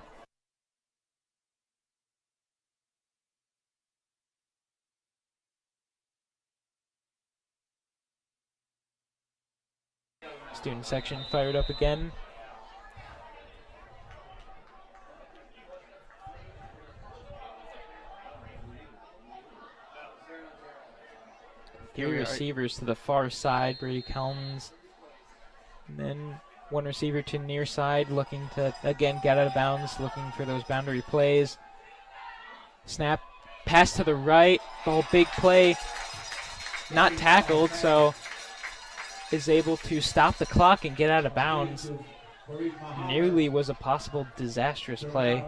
Student section fired up again. Three receivers to the far side, Brady Collins. And then one receiver to near side, looking to, again, get out of bounds, looking for those boundary plays. Snap, pass to the right, ball, big play. Not tackled, so is able to stop the clock and get out of bounds. Nearly was a possible disastrous play.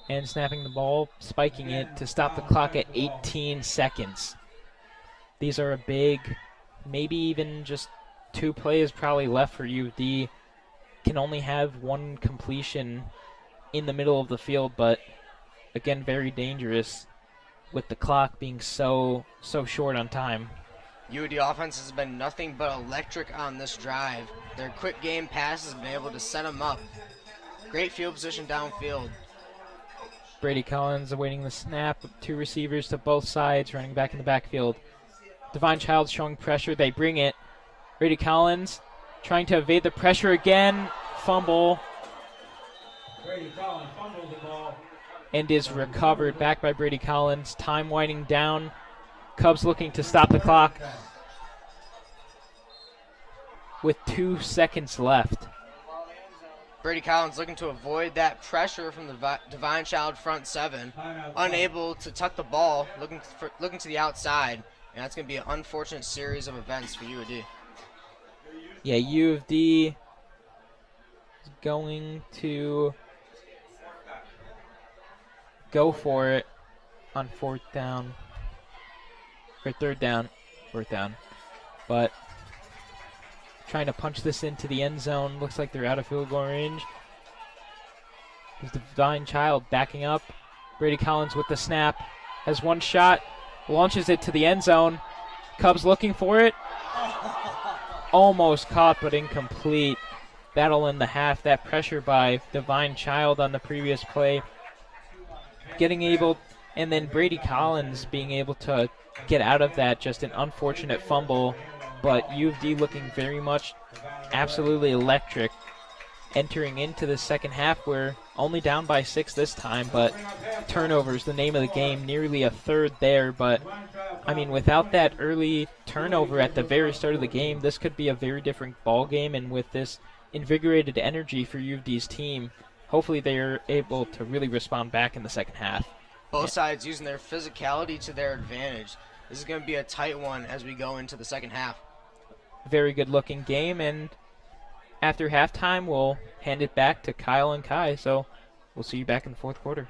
And snapping the ball, spiking it to stop the clock at 18 seconds. These are a big, maybe even just 2 plays probably left for UD. Can only have 1 completion in the middle of the field, but again, very dangerous with the clock being so short on time. UD offense has been nothing but electric on this drive. Their quick game passes have been able to set them up. Great field position downfield. Brady Collins awaiting the snap. 2 receivers to both sides, running back in the backfield. Divine Child showing pressure. They bring it. Brady Collins trying to evade the pressure again. Fumble. Brady Collins fumbles the ball. And is recovered back by Brady Collins. Time winding down. Cubs looking to stop the clock with 2 seconds left. Brady Collins looking to avoid that pressure from the Divine Child front 7. Unable to tuck the ball, looking to the outside. And that's going to be an unfortunate series of events for UD. Yeah, U of D is going to go for it on 4th down. Or 3rd down. 4th down. But trying to punch this into the end zone. Looks like they're out of field goal range. There's the Divine Child backing up. Brady Collins with the snap. Has 1 shot. Launches it to the end zone. Cubs looking for it. Almost caught, but incomplete. Battle in the half. That pressure by Divine Child on the previous play. Getting able, and then Brady Collins being able to get out of that. Just an unfortunate fumble. But U of D looking very much absolutely electric. Entering into the second half, we're only down by 6 this time, but turnovers, the name of the game, nearly a 3rd there. But, I mean, without that early turnover at the very start of the game, this could be a very different ball game. And with this invigorated energy for U of D's team, hopefully they're able to really respond back in the second half. Both sides using their physicality to their advantage. This is going to be a tight one as we go into the second half. Very good looking game, and after halftime we'll hand it back to Kyle and Kai, so we'll see you back in the 4th quarter.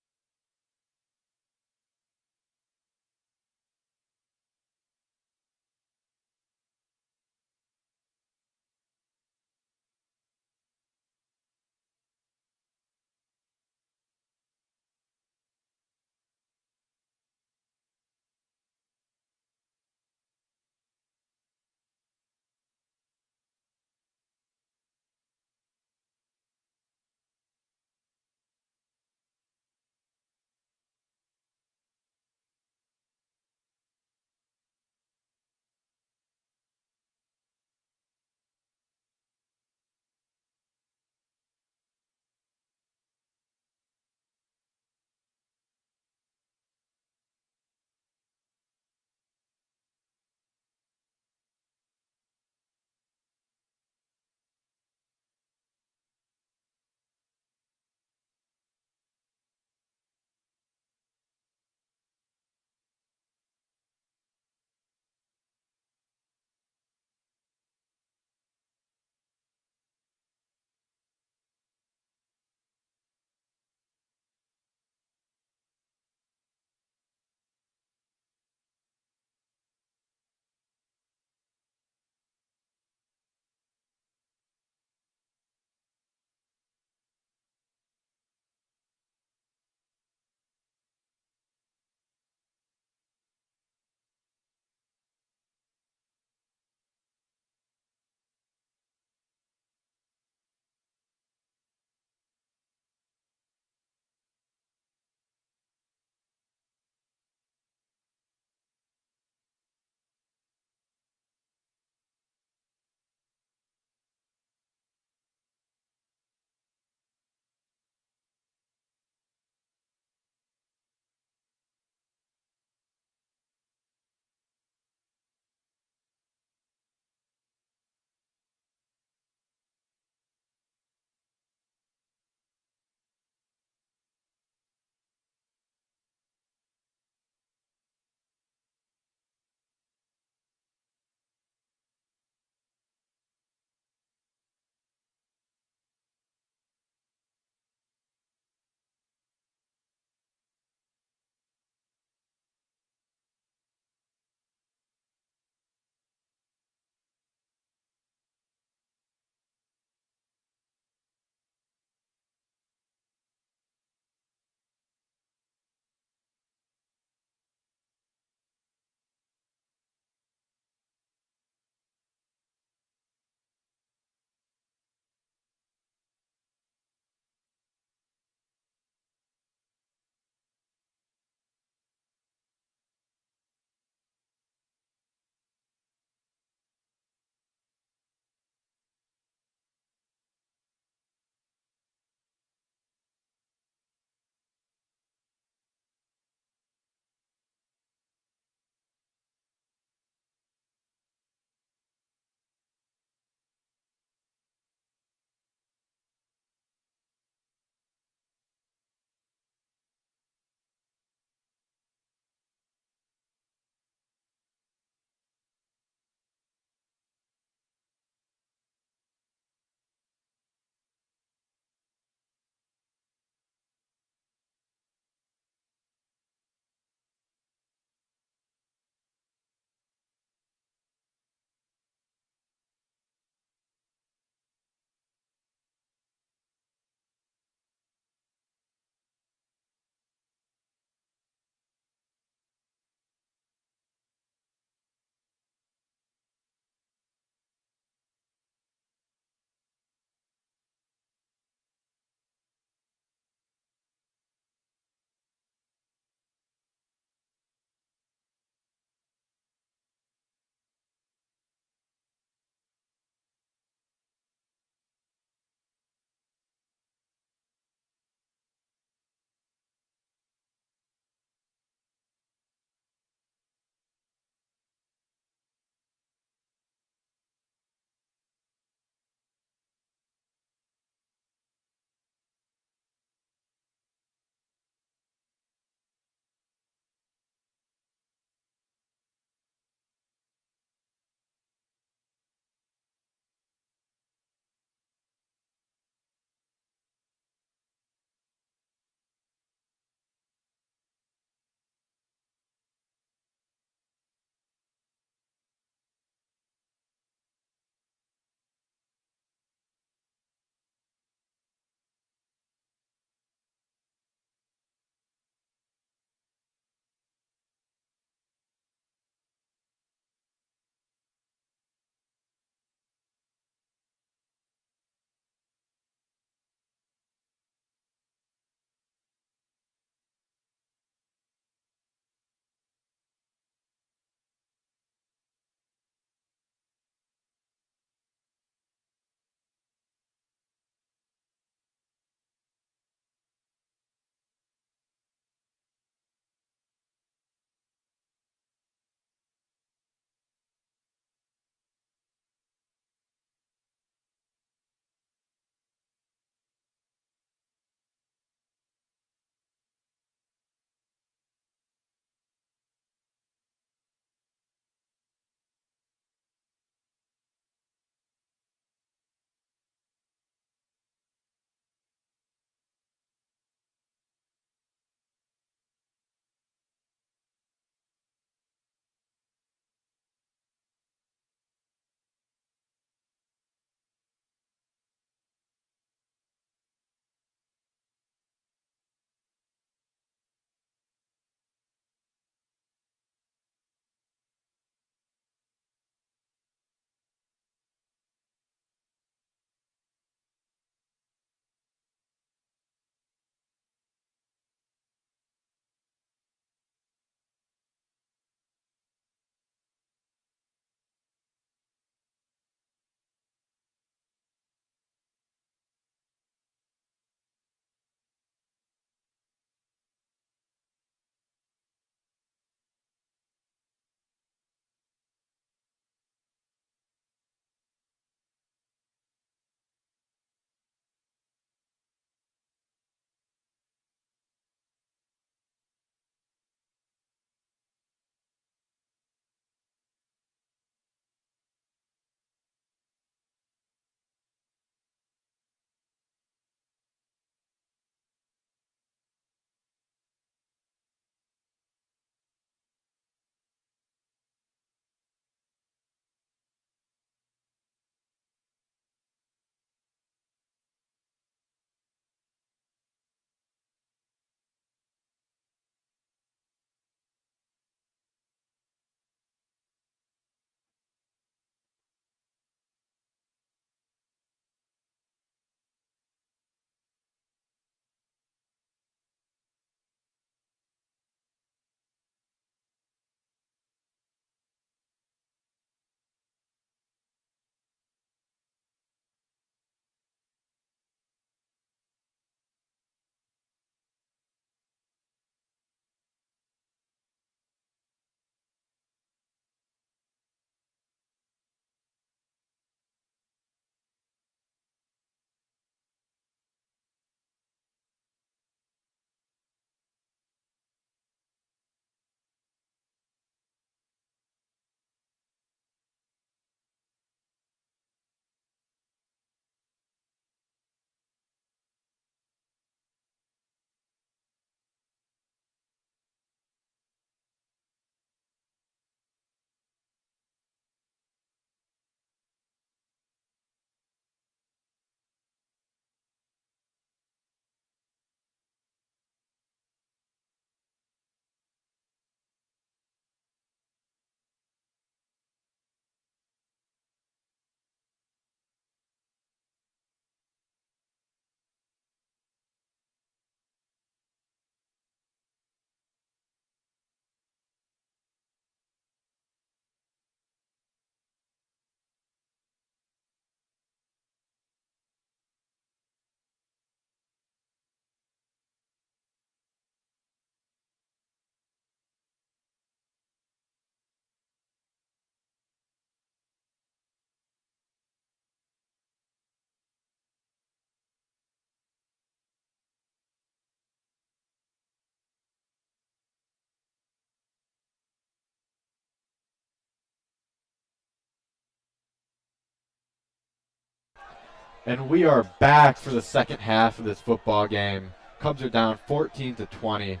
And we are back for the second half of this football game. Cubs are down 14-20.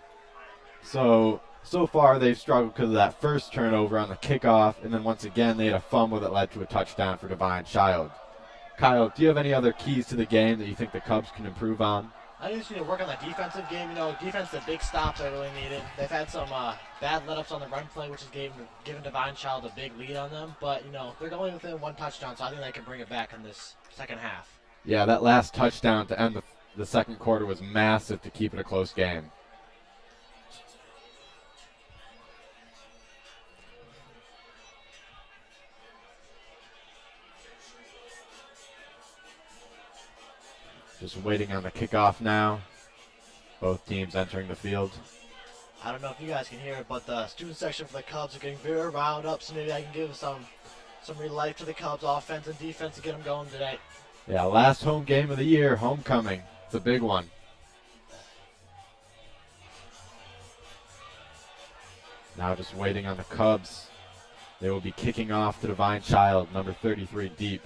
So far they've struggled because of that first turnover on the kickoff, and then once again they had a fumble that led to a touchdown for Divine Child. Kyle, do you have any other keys to the game that you think the Cubs can improve on? I think they just need to work on the defensive game. Defense is a big stop they really needed. They've had some bad let-ups on the run play, which has given Divine Child a big lead on them. But, they're only within one touchdown, so I think they can bring it back in this second half. Yeah, that last touchdown to end the second quarter was massive to keep it a close game. Just waiting on the kickoff now. Both teams entering the field. I don't know if you guys can hear it, but the student section for the Cubs are getting very riled up, so maybe I can give some real life to the Cubs offense and defense to get them going today. Yeah, last home game of the year, homecoming. It's a big one. Now just waiting on the Cubs. They will be kicking off to Divine Child, number 33 deep.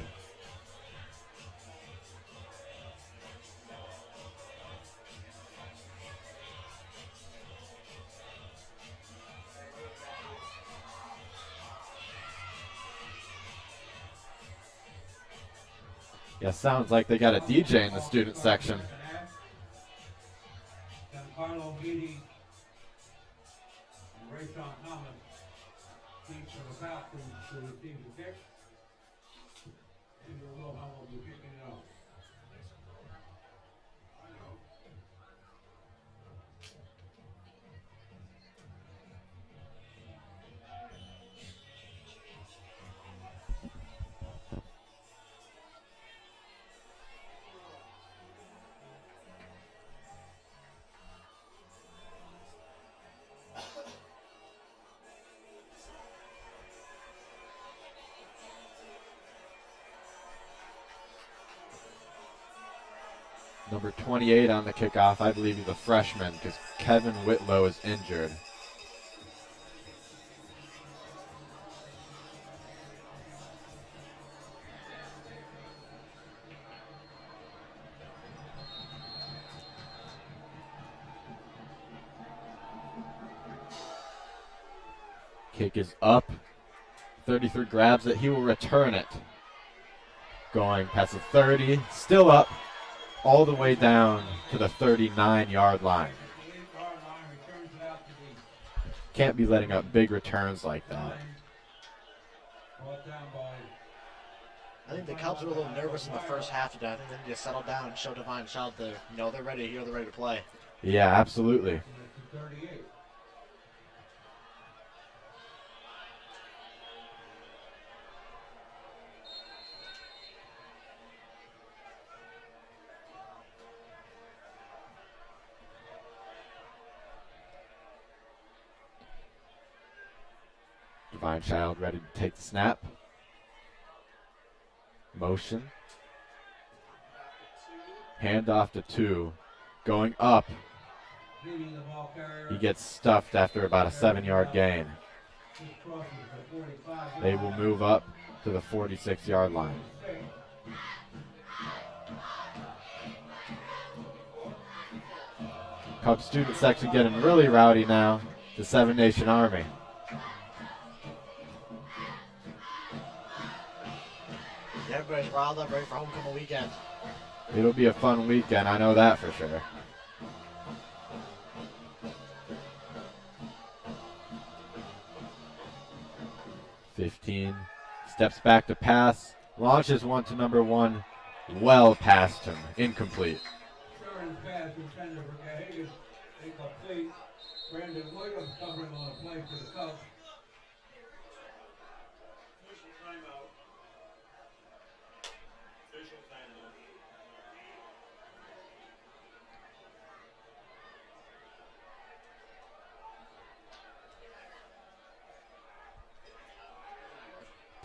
Yeah, sounds like they got a DJ in the student section. Carlo Guidi and Rayshon Thomas teams from the south to receive the kick. And Will Hummel will be kicking it off. Number 28 on the kickoff, I believe he's a freshman because Kevin Whitlow is injured. Kick is up. 33 grabs it. He will return it. Going past the 30. Still up. All the way down to the 39-yard line. Can't be letting up big returns like that. I think the Cubs were a little nervous in the first half today. I think they need to settle down and show Divine Child they're ready here, they're ready to play. Yeah, absolutely. Divine Child ready to take the snap. Motion. Handoff to 2. Going up. He gets stuffed after about a 7-yard gain. They will move up to the 46-yard line. Cubs student section getting really rowdy now. The Seven Nation Army. Everybody's riled up, ready for homecoming weekend. It'll be a fun weekend, I know that for sure. (15) Steps back to pass, launches one to number 1, well past him, incomplete. Pass intended for Gahagan, incomplete. Brandon Williams covering on a play for the Cubs. Official timeout. Official timeout.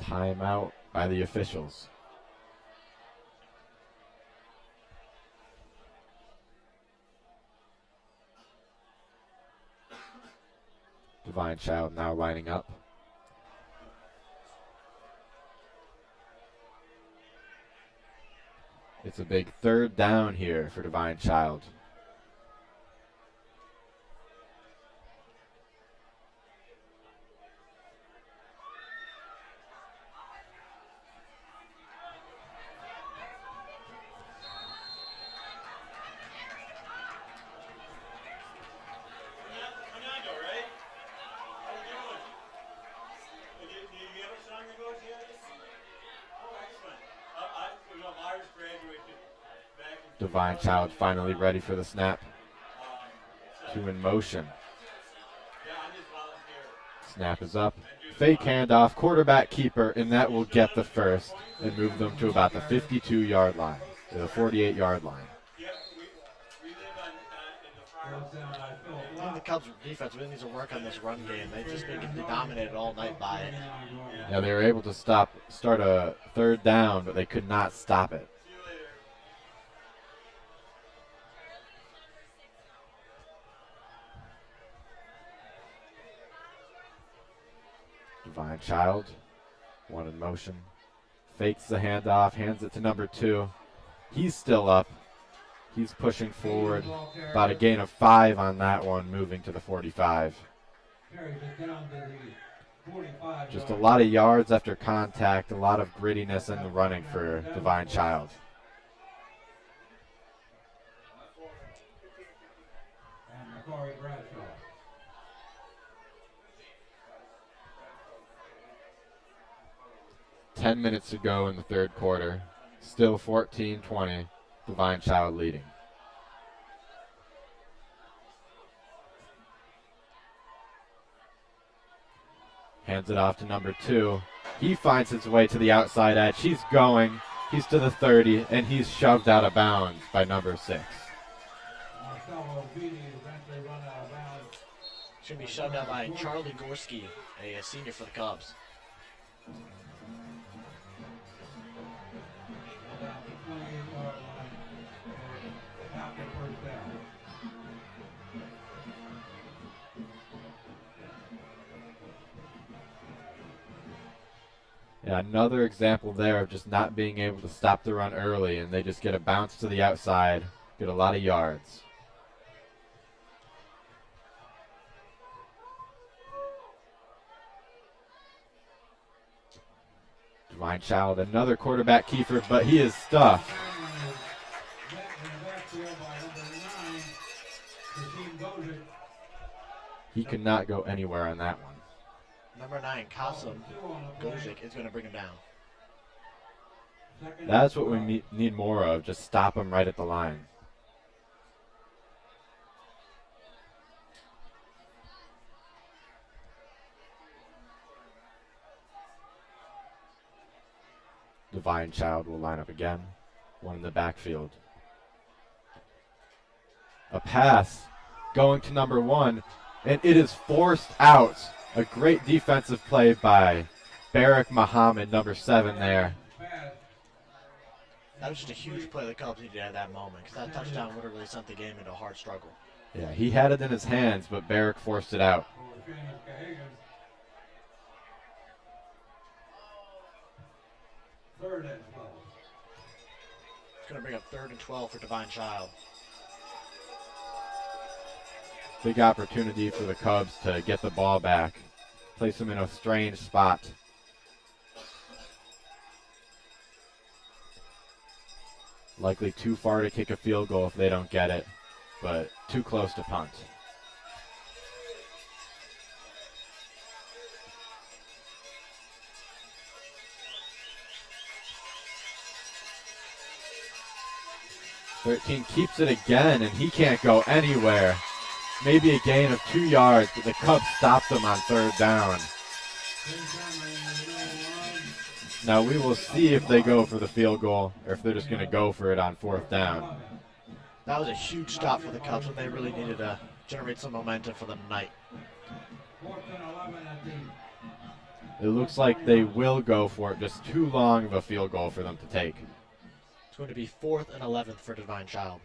Timeout by the officials. Divine Child now lining up. It's a big third down here for Divine Child. Fernando, right? How you doing? Do you have a song that goes yet? Oh, excellent. Myers graduated back in Divine Child finally ready for the snap. Two in motion. Yeah, I'm just volunteer. Snap is up. Fake handoff, quarterback keeper, and that will get the first and move them to about the 52-yard line, or the 48-yard line. Yep, we live in the farm. I think the Cubs defense really needs to work on this run game. They've just been getting dominated all night by it. Yeah, they were able to start a third down, but they could not stop it. See you later. Divine Child, one in motion. Fakes the handoff, hands it to number 2. He's still up. He's pushing forward. About a gain of 5 on that one, moving to the 45. Carries it down to the 45. Just a lot of yards after contact, a lot of grittiness in the running for Divine Child. And Corey Bradshaw. 10 minutes to go in the third quarter. Still 14-20. Divine Child leading. Hands it off to number 2. He finds his way to the outside edge. He's going. He's to the 30, and he's shoved out of bounds by number 6. Marcelo Beatty eventually run out of bounds. Should be shoved out by Charlie Gorski, a senior for the Cubs. Down to 28-yard line for after first down. Yeah, another example there of just not being able to stop the run early, and they just get a bounce to the outside, get a lot of yards. Divine Child, another quarterback keeper, but he is stuffed. Met in the backfield by number 9, Kasim He could not go anywhere on that one. Number 9, Kasim Gojic is going to bring him down. That's what we need more of, just stop him right at the line. Divine Child will line up again. One in the backfield. A pass going to number 1, and it is forced out. A great defensive play by Barak Muhammad, number 7 there. That was just a huge play the Cubs needed at that moment, because that touchdown would have really sent the game into a hard struggle. Yeah, he had it in his hands, but Barak forced it out. Third and 12. It's going to bring up 3rd and 12 for Divine Child. Big opportunity for the Cubs to get the ball back. Place them in a strange spot. Likely too far to kick a field goal if they don't get it, but too close to punt. "13 keeps it again, and he can't go anywhere. Maybe a gain of 2 yards, but the Cubs stopped them on 3rd down. Now we will see if they go for the field goal or if they're just going to go for it on 4th down. That was a huge stop for the Cubs when they really needed to generate some momentum for the night. 4th and 11 at the It looks like they will go for it. Just too long of a field goal for them to take. It's going to be 4th and 11th for Divine Child.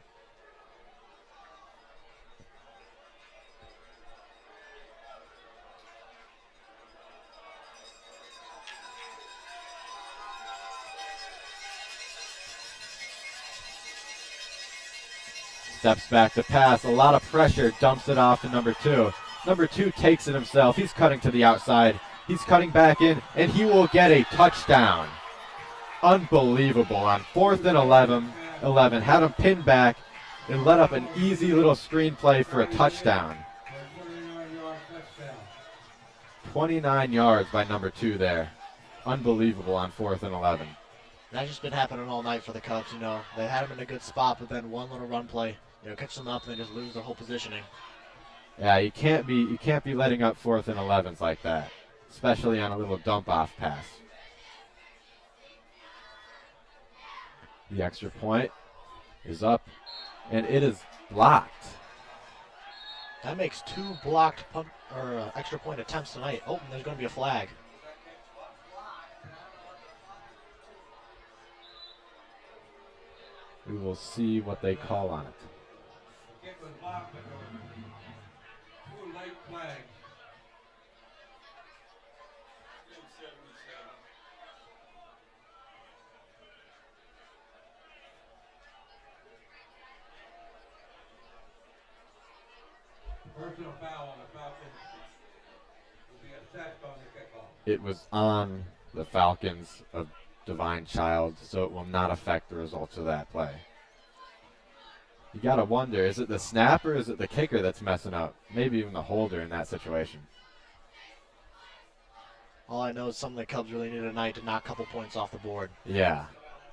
Steps back to pass. A lot of pressure. Dumps it off to number 2. Number 2 takes it himself. He's cutting to the outside. He's cutting back in, and he will get a touchdown. Unbelievable. On 4th and 11. Had him pinned back and let up an easy little screen play for a touchdown. 29 yards by number 2 there. Unbelievable on 4th and 11. That's just been happening all night for the Cubs. They had him in a good spot, but then one little run play, catch them up and they just lose their whole positioning. Yeah, you can't be letting up 4th and 11s like that, especially on a little dump off pass. The extra point is up, and it is blocked. That makes 2 blocked extra point attempts tonight. Oh, and there's going to be a flag. We will see what they call on it. Kick was blocked, but there were 2 late flags. Personal foul on the Falcons will be assessed on the kickoff. It was on the Falcons of Divine Child, so it will not affect the results of that play. You gotta wonder, is it the snapper or is it the kicker that's messing up? Maybe even the holder in that situation. All I know is some of the Cubs really need tonight to knock a couple points off the board. Yeah.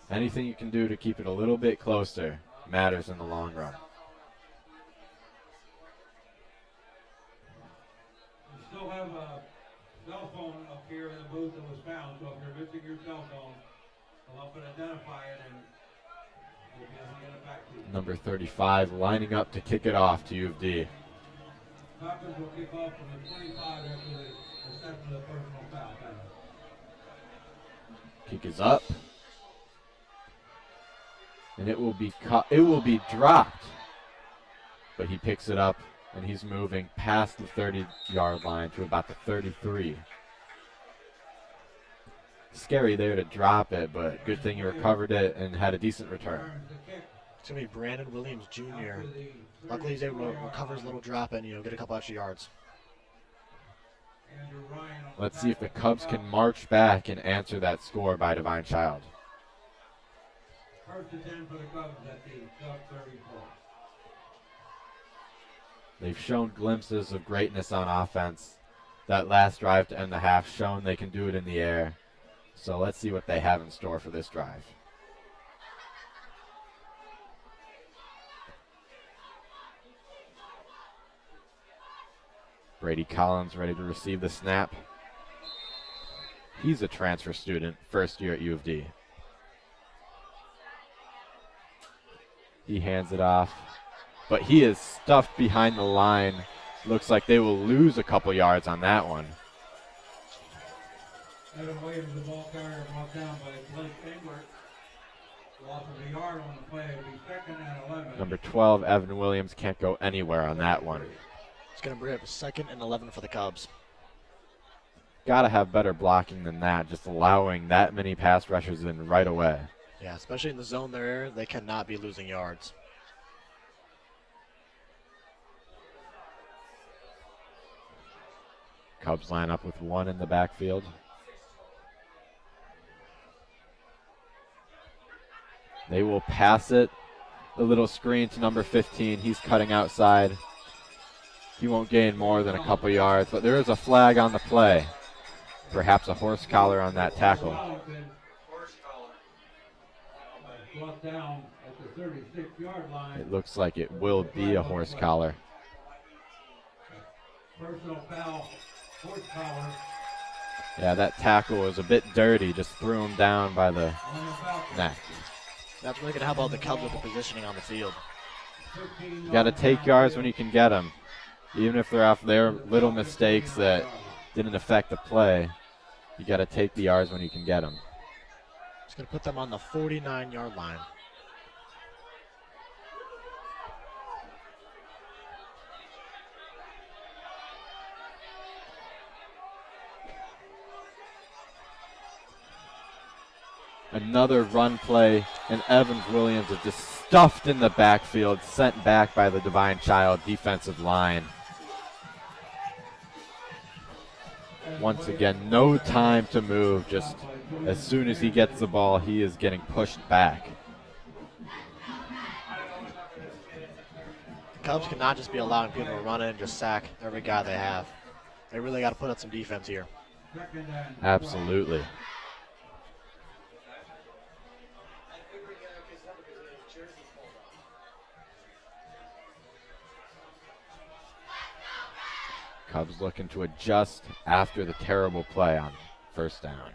Anything you can do to keep it a little bit closer matters in the long run. You still have a cell phone up here in the booth that was found, so if you're missing your cell phone, come up and identify it, and we'll be able to get it back to you. Number 35 lining up to kick it off to U of D. Falcons will kick off from the 25 after the assessment of the personal foul. Kick is up. And it will be dropped. But he picks it up, and he's moving past the 30-yard line to about the 33. Scary there to drop it, but good thing he recovered it and had a decent return. It's going to be Brandon Williams Jr. Luckily, he's able to recover his little drop and, get a couple extra yards. Let's see if the Cubs can march back and answer that score by Divine Child. First and 10 for the Cubs at the Cub 34. They've shown glimpses of greatness on offense. That last drive to end the half shown they can do it in the air. So let's see what they have in store for this drive. Brady Collins ready to receive the snap. He's a transfer student, first year at U of D. He hands it off, but he is stuffed behind the line. Looks like they will lose a couple yards on that one. Evan Williams, the ball carrier, brought down by Blake Englert. Loss of a yard on the play. It'll be 2nd and 11. Number 12, Evan Williams, can't go anywhere on that one. It's going to bring up 2nd and 11 for the Cubs. Got to have better blocking than that, just allowing that many pass rushers in right away. Yeah, especially in the zone they're in, they cannot be losing yards. Cubs line up with 1 in the backfield. They will pass it. The little screen to number 15. He's cutting outside. He won't gain more than a couple yards, but there is a flag on the play. Perhaps a horse collar on that tackle. Brought down at the 36-yard line. It looks like it will be a horse collar. Personal foul, horse collar. Yeah, that tackle was a bit dirty. Just threw him down by the neck. That's really going to help out the Cubs with the positioning on the field. You got to take yards when you can get them. Even if they're off their little mistakes that didn't affect the play, you got to take the yards when you can get them. It's going to put them on the 49-yard line. Another run play, and Evans Williams is just stuffed in the backfield, sent back by the Divine Child defensive line. Once again, no time to move. Just as soon as he gets the ball, he is getting pushed back. The Cubs cannot just be allowing people to run in and just sack every guy they have. They really got to put up some defense here. Absolutely. Cubs looking to adjust after the terrible play on first down.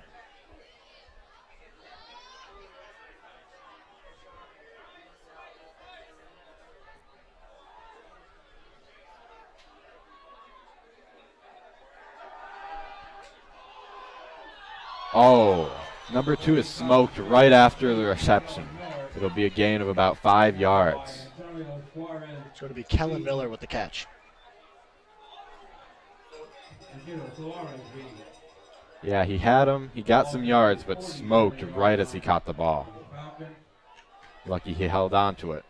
Oh, number 2 is smoked right after the reception. It'll be a gain of about 5 yards. It's going to be Kellen Miller with the catch. Yeah, he had him. He got some yards, but smoked right as he caught the ball. Lucky he held on to it.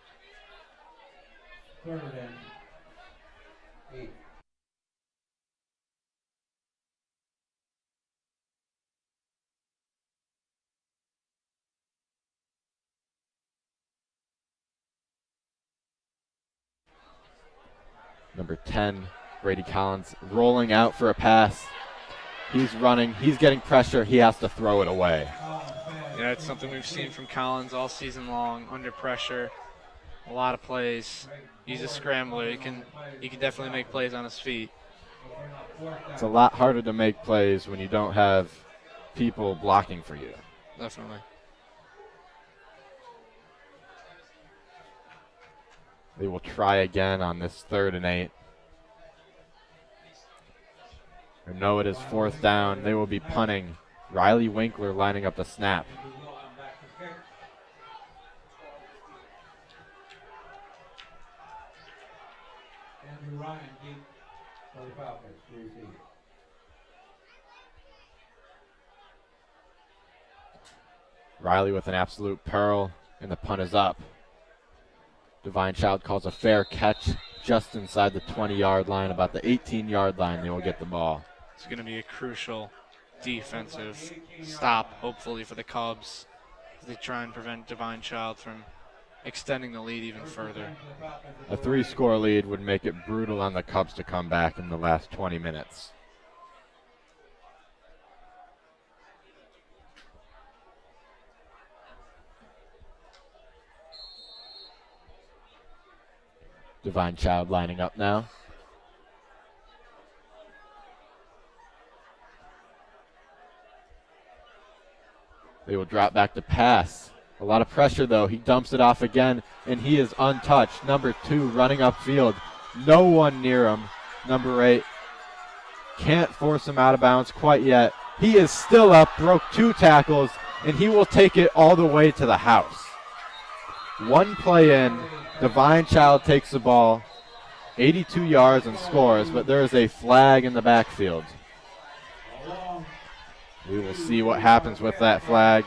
Number 10, Brady Collins, rolling out for a pass. He's running. He's getting pressure. He has to throw it away. Yeah, it's something we've seen from Collins all season long, under pressure. A lot of plays. He's a scrambler. He can definitely make plays on his feet. It's a lot harder to make plays when you don't have people blocking for you. Definitely. They will try again on this 3rd and 8. Or no, it is 4th down. They will be punting. Riley Winkler lining up the snap. Riley with an absolute pearl, and the punt is up. Divine Child calls a fair catch just inside the 20-yard line, about the 18-yard line. They will get the ball. It's going to be a crucial defensive stop, hopefully, for the Cubs, as they try and prevent Divine Child from extending the lead even further. A 3-score lead would make it brutal on the Cubs to come back in the last 20 minutes. Divine Child lining up now. They will drop back to pass. A lot of pressure, though. He dumps it off again, and he is untouched. Number 2 running upfield. No one near him. Number 8 can't force him out of bounds quite yet. He is still up, broke 2 tackles, and he will take it all the way to the house. 1 play in, Divine Child takes the ball, 82 yards and scores, but there is a flag in the backfield. We will see what happens with that flag.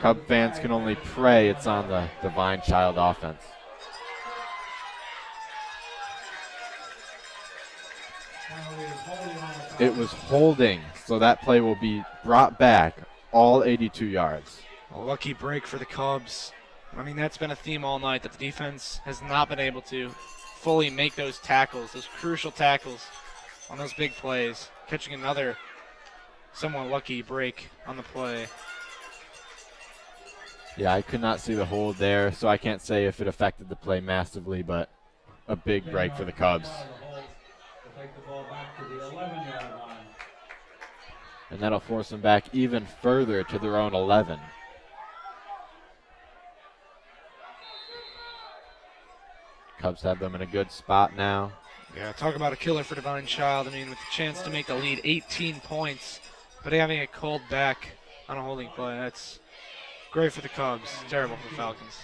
Cub fans can only pray it's on the Divine Child offense. It was holding, so that play will be brought back all 82 yards. A lucky break for the Cubs. I mean, that's been a theme all night, that the defense has not been able to fully make those tackles, those crucial tackles on those big plays. Catching another somewhat lucky break on the play. Yeah, I could not see the hold there, so I can't say if it affected the play massively, but a big break for the Cubs. And that'll force them back even further to their own 11. Cubs have them in a good spot now. Yeah, talk about a killer for Divine Child. I mean, with the chance to make the lead 18 points, but having it called back on a holding play, that's great for the Cubs, terrible for the Falcons.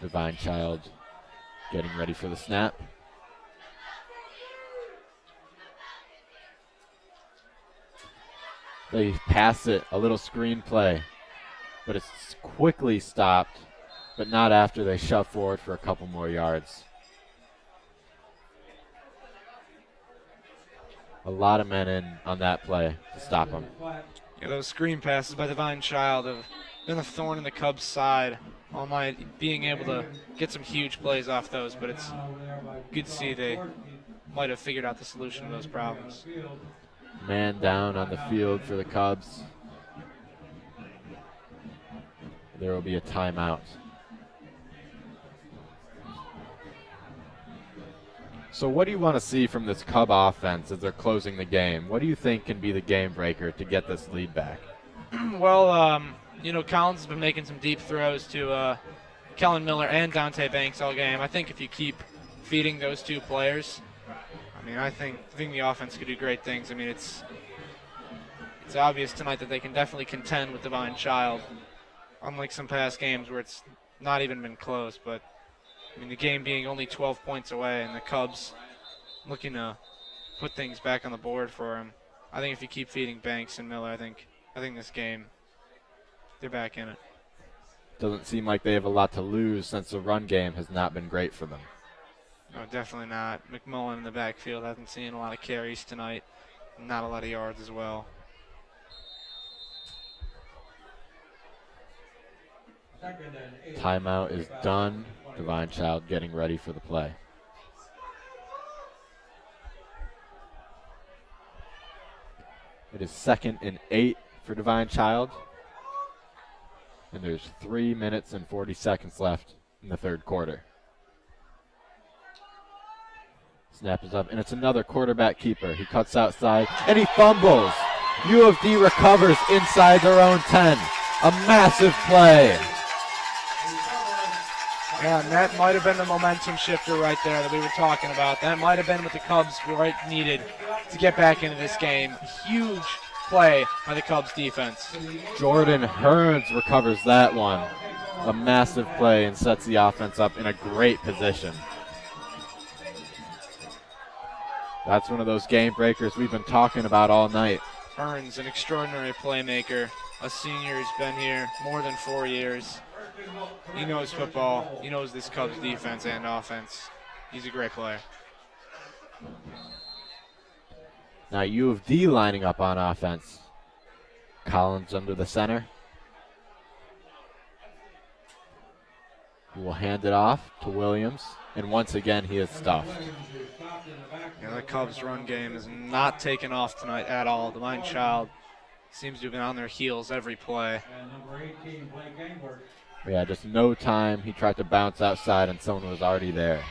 Divine Child getting ready for the snap. They pass it, a little screen play, but it's quickly stopped, but not after they shove forward for a couple more yards. A lot of men in on that play to stop them. Yeah, those screen passes by Divine Child have been a thorn in the Cubs' side all night, being able to get some huge plays off those, but it's good to see they might have figured out the solution to those problems. Man down on the field for the Cubs. There will be a timeout. So what do you want to see from this Cub offense as they're closing the game? What do you think can be the game breaker to get this lead back? Well, Collins has been making some deep throws to Kellen Miller and Dante Banks all game. I think if you keep feeding those two players, I think the offense could do great things. It's obvious tonight that they can definitely contend with Divine Child, unlike some past games where it's not even been close. But the game being only 12 points away and the Cubs looking to put things back on the board for them. I think if you keep feeding Banks and Miller, I think this game, they're back in it. Doesn't seem like they have a lot to lose since the run game has not been great for them. No, definitely not. McMullen in the backfield hasn't seen a lot of carries tonight. Not a lot of yards as well. Timeout is done. Divine Child getting ready for the play. It is 2nd and 8 for Divine Child. And there's 3 minutes and 40 seconds left in the third quarter. Snap is up, and it's another quarterback keeper. He cuts outside, and he fumbles. U of D recovers inside their own 10. A massive play. Yeah, and that might have been the momentum shifter right there that we were talking about. That might have been what the Cubs needed to get back into this game. Huge play by the Cubs defense. Jordan Hearns recovers that one. A massive play and sets the offense up in a great position. That's one of those game breakers we've been talking about all night. Hearns, an extraordinary playmaker, a senior who's been here more than 4 years. He knows football. He knows this Cubs defense and offense. He's a great player. Now U of D lining up on offense. Collins under the center. He will hand it off to Williams, and once again he is stuffed. Yeah, the Cubs run game is not taken off tonight at all. Divine Child seems to have been on their heels every play. Yeah, just no time. He tried to bounce outside and someone was already there.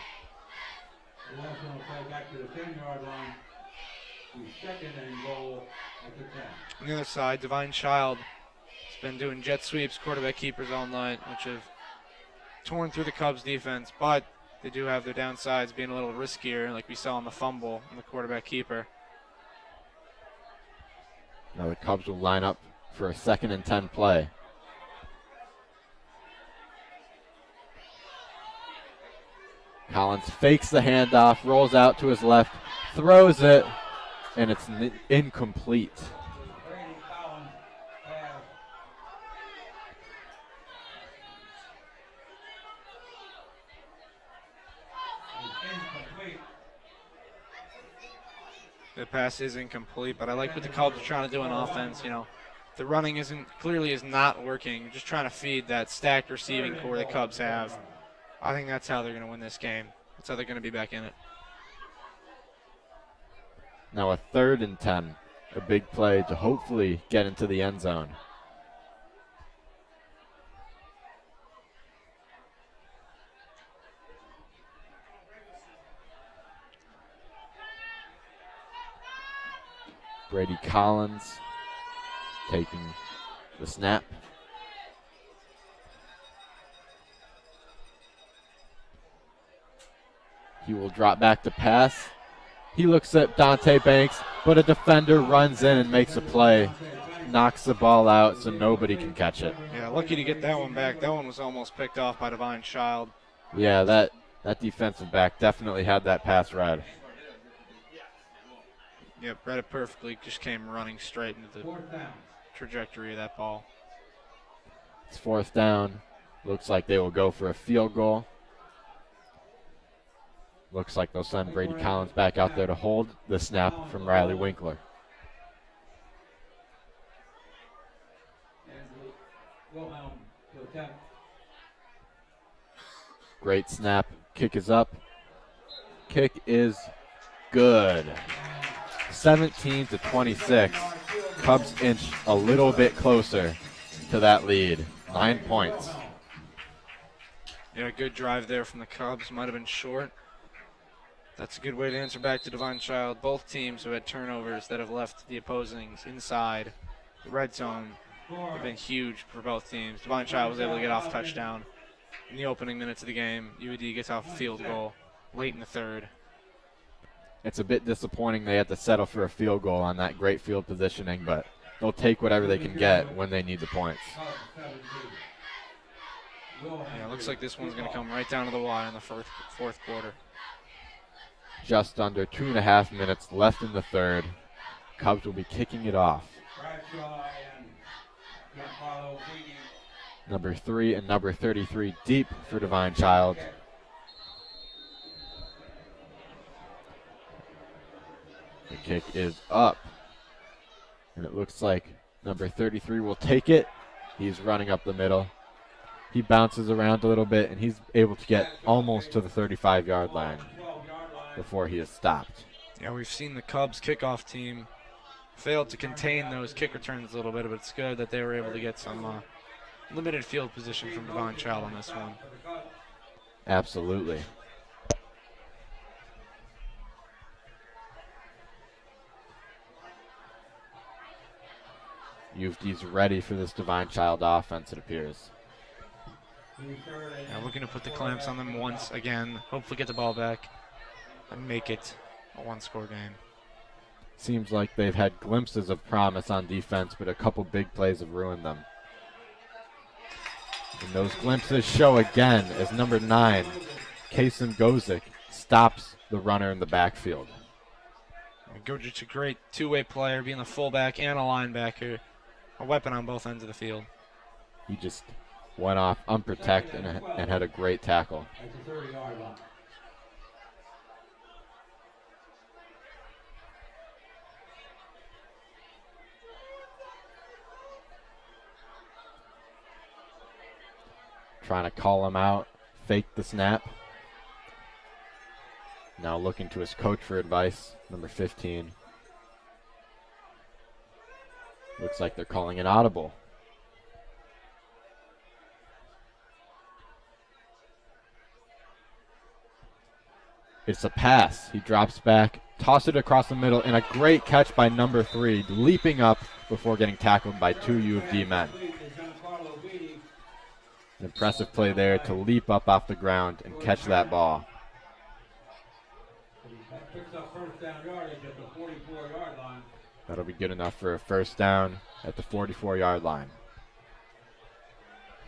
On the other side, Divine Child has been doing jet sweeps, quarterback keepers all night, which have torn through the Cubs defense, but they do have their downsides being a little riskier, like we saw on the fumble and the quarterback keeper. Now the Cubs will line up for a 2nd and 10 play. Collins fakes the handoff, rolls out to his left, throws it, and it's incomplete. The pass is incomplete, but I like what the Cubs are trying to do on offense. The running is not working. You're just trying to feed that stacked receiving core the Cubs have. I think that's how they're going to win this game. That's how they're going to be back in it. Now a 3rd and 10, a big play to hopefully get into the end zone. Brady Collins taking the snap. He will drop back to pass. He looks at Dante Banks, but a defender runs in and makes a play. Knocks the ball out so nobody can catch it. Yeah, lucky to get that one back. That one was almost picked off by Divine Child. Yeah, that defensive back definitely had that pass read. Yep, read it perfectly. Just came running straight into the Fourth down. trajectory of that ball. It's fourth down. Looks like they will go for a field goal. Looks like they'll send Brady Collins back out there to hold the snap from Riley Winkler. And Wilhelm to attempt. Great snap. Kick is up. Kick is good. 17-26. Cubs inch a little bit closer to that lead. 9 points. Yeah, good drive there from the Cubs. Might have been short. That's a good way to answer back to Divine Child. Both teams have had turnovers that have left the opposings inside the red zone. Have been huge for both teams. Divine Child was able to get off a touchdown in the opening minutes of the game. UAD gets off a field goal late in the third. It's a bit disappointing they had to settle for a field goal on that great field positioning, but they'll take whatever they can get when they need the points. Yeah, looks like this one's going to come right down to the wire in the fourth quarter. Just under 2.5 minutes left in the third. Cubs will be kicking it off. Bradshaw and Giancarlo Beatty. Number 3 and number 33 deep for Divine Child. The kick is up. And it looks like number 33 will take it. He's running up the middle. He bounces around a little bit, and he's able to get almost to the 35-yard line before he is stopped. Yeah, we've seen the Cubs kickoff team fail to contain those kick returns a little bit, but it's good that they were able to get some limited field position from Divine Child on this one. Absolutely. U of D's ready for this Divine Child offense, it appears. Yeah, looking to put the clamps on them once again, hopefully get the ball back and make it a one-score game. Seems like they've had glimpses of promise on defense, but a couple big plays have ruined them. And those glimpses show again as number 9, Kason Gozik, stops the runner in the backfield. Gojic, a great two-way player, being a fullback and a linebacker, a weapon on both ends of the field. He just went off unprotected and had a great tackle. At the 30-yard line. Trying to call him out, fake the snap. Now looking to his coach for advice, number 15. Looks like they're calling an audible. It's a pass. He drops back, toss it across the middle, and a great catch by number 3, leaping up before getting tackled by 2 U of D men. An impressive play there to leap up off the ground and catch that ball. That picks up first down yardage at the 44-yard line. That'll be good enough for a first down at the 44-yard line.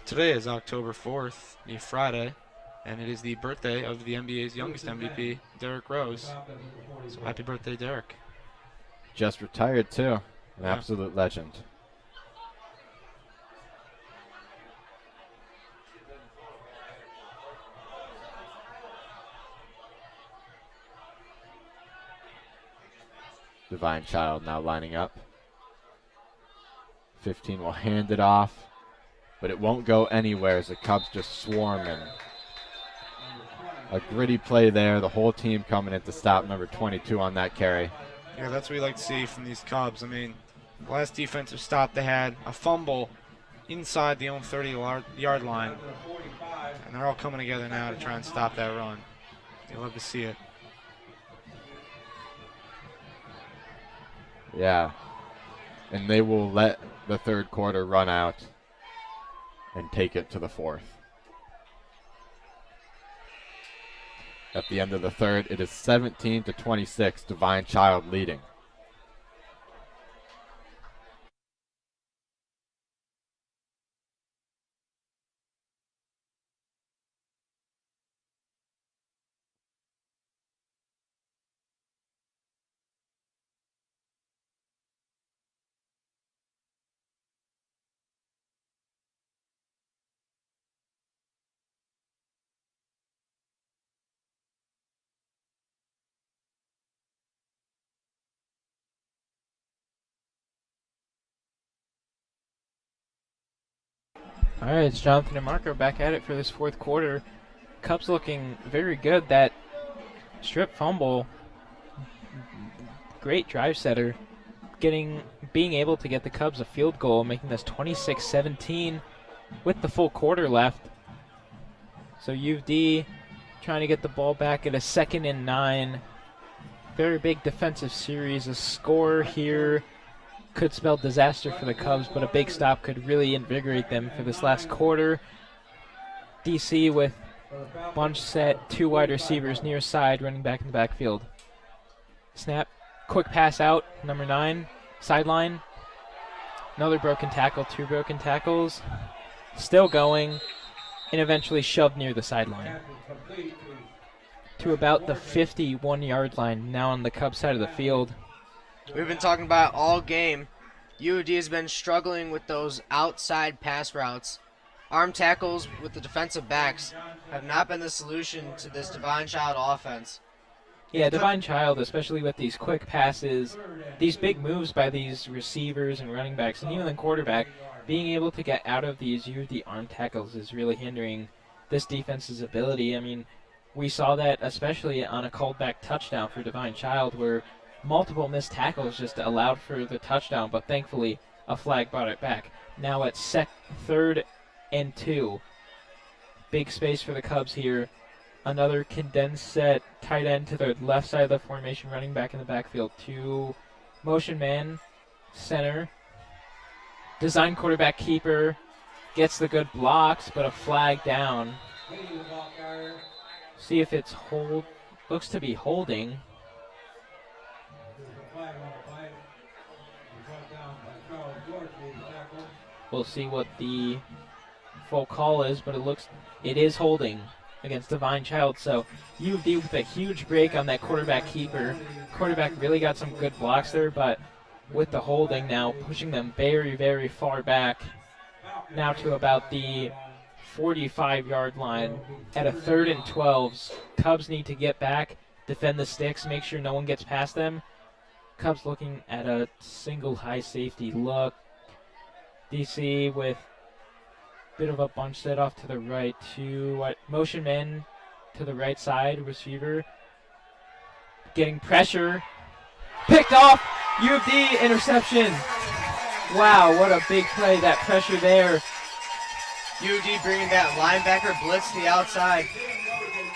Today is October 4th, a Friday, and it is the birthday of the NBA's youngest MVP, Derrick Rose. So happy birthday, Derrick. Just retired, too. An Yeah. absolute legend. Divine Child now lining up. 15 will hand it off, but it won't go anywhere as the Cubs just swarm him. A gritty play there. The whole team coming in to stop number 22 on that carry. Yeah, that's what we like to see from these Cubs. I mean, the last defensive stop they had a fumble inside the own 30-yard line, and they're all coming together now to try and stop that run. You love to see it. Yeah. And they will let the third quarter run out and take it to the fourth. At the end of the third, it is 17-26, Divine Child leading. All right, it's Jonathan and Marco back at it for this fourth quarter. Cubs looking very good. That strip fumble, great drive setter, being able to get the Cubs a field goal, making this 26-17 with the full quarter left. So U of D trying to get the ball back at a 2nd and 9. Very big defensive series. A score here could spell disaster for the Cubs, but a big stop could really invigorate them for this last quarter. DC with bunch set, 2 wide receivers near side, running back in the backfield. Snap, quick pass out, number 9, sideline. Another broken tackle, 2 broken tackles. Still going, and eventually shoved near the sideline. To about the 51-yard line, now on the Cubs side of the field. We've been talking about it all game. UD has been struggling with those outside pass routes. Arm tackles with the defensive backs have not been the solution to this Divine Child offense. Yeah, Divine Child, especially with these quick passes, these big moves by these receivers and running backs, and even the quarterback, being able to get out of these UD arm tackles is really hindering this defense's ability. I mean, we saw that especially on a called back touchdown for Divine Child, where multiple missed tackles just allowed for the touchdown, but thankfully a flag brought it back. Now at 3rd and 2. Big space for the Cubs here. Another condensed set, tight end to the left side of the formation, running back in the backfield. 2 motion man, center. Design quarterback keeper, gets the good blocks, but a flag down. See if it's hold. Looks to be holding. We'll see what the full call is, but it is holding against Divine Child. So U of D with a huge break on that quarterback keeper. Quarterback really got some good blocks there, but with the holding now, pushing them very, very far back. Now to about the 45-yard line at a 3rd and 12. Cubs need to get back, defend the sticks, make sure no one gets past them. Cubs looking at a single high safety look. DC with a bit of a bunch set off to the right. Motion man to the right side, receiver. Getting pressure. Picked off. U of D interception. Wow, what a big play. That pressure there. U of D bringing that linebacker blitz to the outside.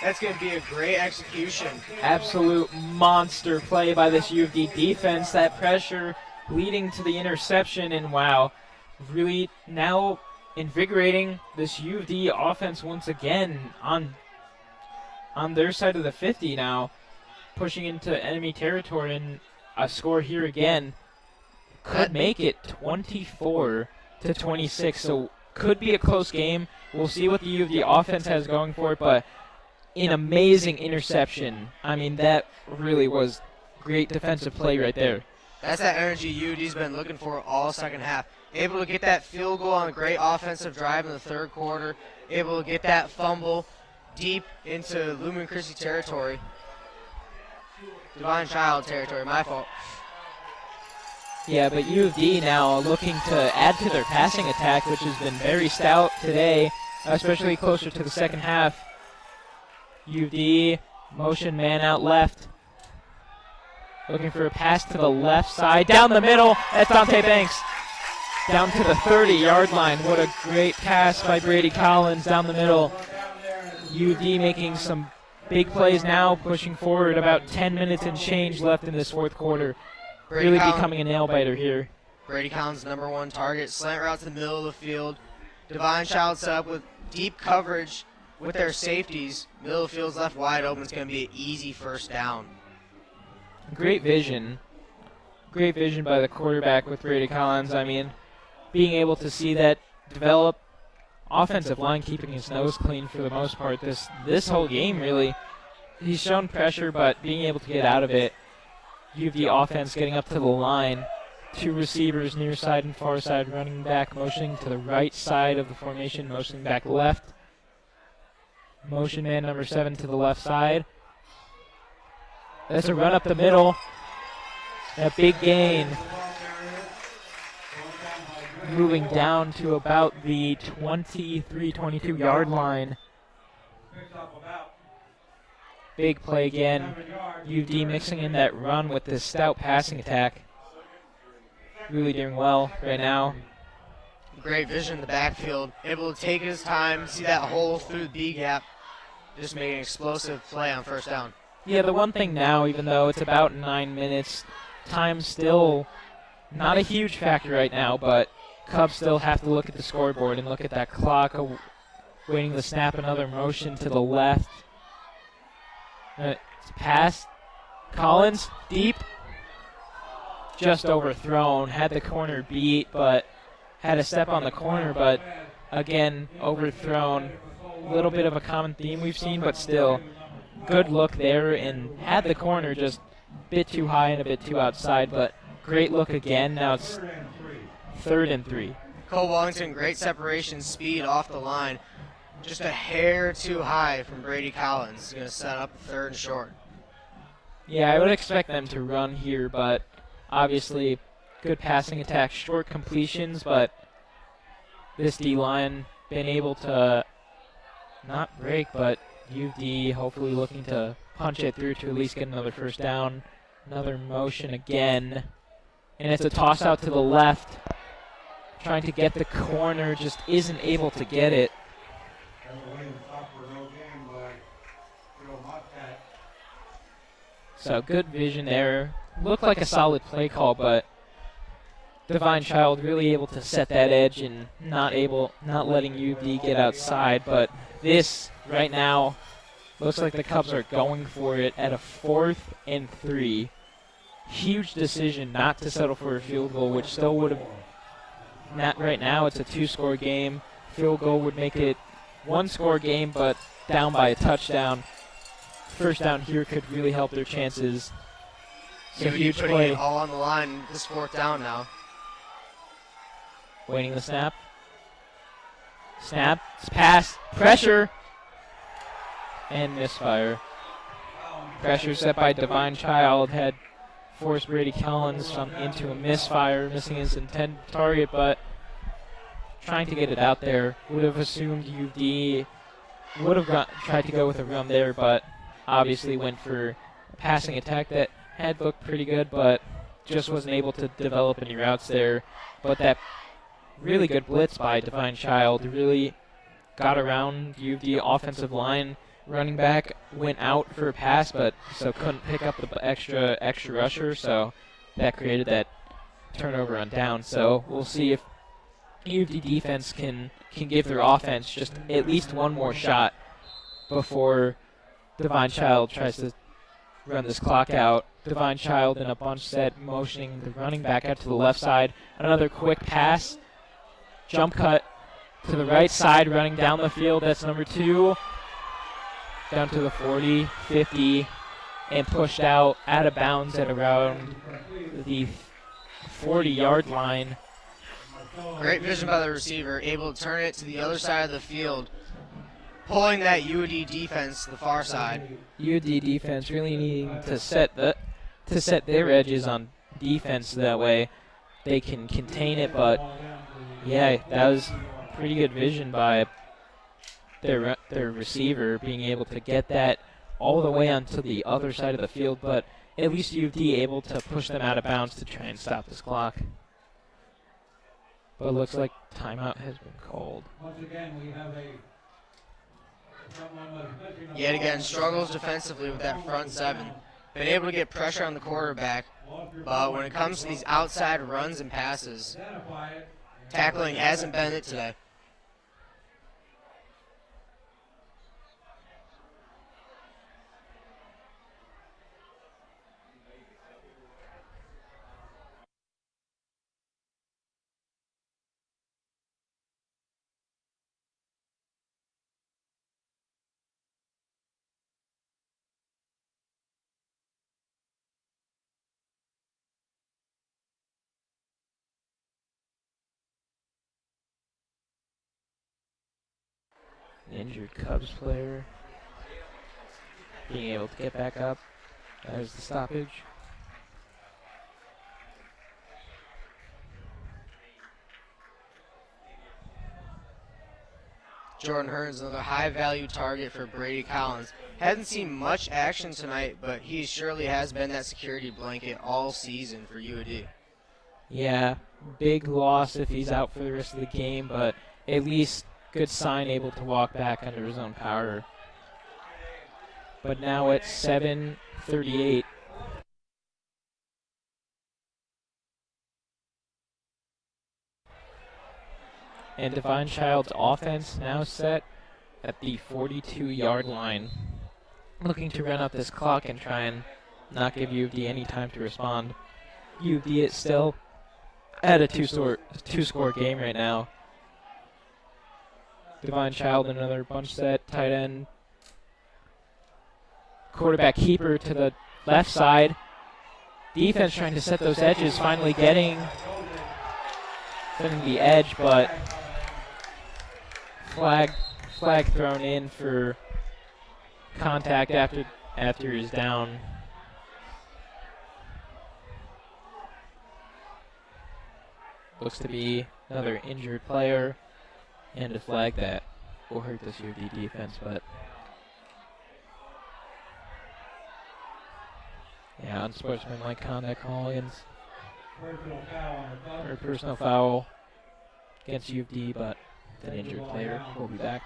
That's going to be a great execution. Absolute monster play by this U of D defense. That pressure leading to the interception, and wow, really now invigorating this U of D offense once again on their side of the 50 now, pushing into enemy territory, and a score here again could make it 24-26. So could be a close game. We'll see what the U of D offense has going for it, but an amazing interception. I mean, that really was great defensive play right there. That's that energy UD's been looking for all second half. Able to get that field goal on a great offensive drive in the 3rd quarter. Able to get that fumble deep into Lumen Christi territory. Divine Child territory, my fault. Yeah, but U of D now looking to add to their passing attack, which has been very stout today, especially closer to the second half. U of D, motion man out left. Looking for a pass to the left side. Down the middle, that's Dante Banks. Down to the 30-yard line. What a great pass by Brady Collins down the middle. U of D making some big plays now, pushing forward. About 10 minutes and change left in this 4th quarter. Really becoming a nail-biter here. Brady Collins' #1 target. Slant route to the middle of the field. Divine Child set up with deep coverage with their safeties. Middle of the field's left wide open. It's going to be an easy first down. Great vision. Great vision by the quarterback with Brady Collins. I mean, being able to see that develop. Offensive line keeping his nose clean for the most part this whole game, really. He's shown pressure, but being able to get out of it. U of D offense getting up to the line. 2 receivers near side and far side, running back motioning to the right side of the formation, motioning back left. Motion man number 7 to the left side. That's a run up the middle. A big gain. moving down to about the 23, 22 yard line. Picks up about Big play again. 7 yards. UD mixing in that run with this stout passing attack. Really doing well right now. Great vision in the backfield. Able to take his time, see that hole through the B gap. Just make an explosive play on first down. Yeah, the one thing now, even though it's about 9 minutes, time's still not a huge factor right now, but Cubs still have to look at the scoreboard and look at that clock, waiting to snap another motion to the left. It's a pass. Collins, deep. Just overthrown. Had the corner beat, but had a step on the corner, but again, overthrown. A little bit of a common theme we've seen, but still, good look there, and had the corner just a bit too high and a bit too outside, but great look again. Now it's 3rd and 3. Cole Wellington, great separation, speed off the line. Just a hair too high from Brady Collins. He's going to set up 3rd and short. Yeah, I would expect them to run here, but obviously good passing attack, short completions, but this D-line been able to not break, but UD hopefully looking to punch it through to at least get another first down. Another motion again, and it's a toss out to the left. Trying to get the corner, just isn't able to get it. So good vision there. Looked like a solid play call, but Divine Child really able to set that edge and not letting UD get outside. But this right now looks like the Cubs are going for it at a 4th and 3. Huge decision not to settle for a field goal, which still would have. Not right now. It's a 2-score game. Field goal would make it 1-score game, but down by a touchdown. First down here could really help their chances. So huge putting play. it all on the line. This 4th down now. Waiting the snap. Snap. Pass. Pressure. And misfire. Pressure set by Divine Child had forced Brady Collins into a misfire, missing his intended target, but trying to get it out there. Would have assumed UD would have tried to go with a run there, but obviously went for a passing attack that had looked pretty good, but just wasn't able to develop any routes there. But that really good blitz by Divine Child really got around UD offensive line. Running back went out for a pass, but so couldn't pick up the extra rusher, so that created that turnover on down. So we'll see if UD defense can give their offense just at least one more shot before Divine Child tries to run this clock out. Divine Child in a bunch set, motioning the running back out to the left side. Another quick pass, jump cut to the right side, running down the field. That's number 2. Down to the 40, 50, and pushed out of bounds at around the 40-yard line. Great vision by the receiver, able to turn it to the other side of the field, pulling that UD defense to the far side. UD defense really needing to set their edges on defense, so that way they can contain it. But yeah, that was pretty good vision by their receiver, being able to get that all the way onto the other side of the field, but at least UD able to push them out of bounds to try and stop this clock. But it looks like timeout has been called. Once again, we have Yet again, struggles defensively with that front 7. Been able to get pressure on the quarterback, but when it comes to these outside runs and passes, tackling hasn't been it today. The injured Cubs player being able to get back up. There's the stoppage. Jordan Hearns, another high-value target for Brady Collins. Hasn't seen much action tonight, but he surely has been that security blanket all season for UAD. Yeah, big loss if he's out for the rest of the game, but at least good sign able to walk back under his own power. But now it's 7:38. And Divine Child's offense now set at the 42-yard line. Looking to run out this clock and try and not give U of D any time to respond. U of D is still at a two-score game right now. Divine Child, another bunch set, tight end. Quarterback keeper to the left side. Defense trying to set those edges, finally setting the edge, but flag thrown in for contact after he's down. Looks to be another injured player and a flag that will hurt this U of D defense, but yeah, unsportsmanlike conduct call-ins. Or personal foul against U of D, but an injured player will be back.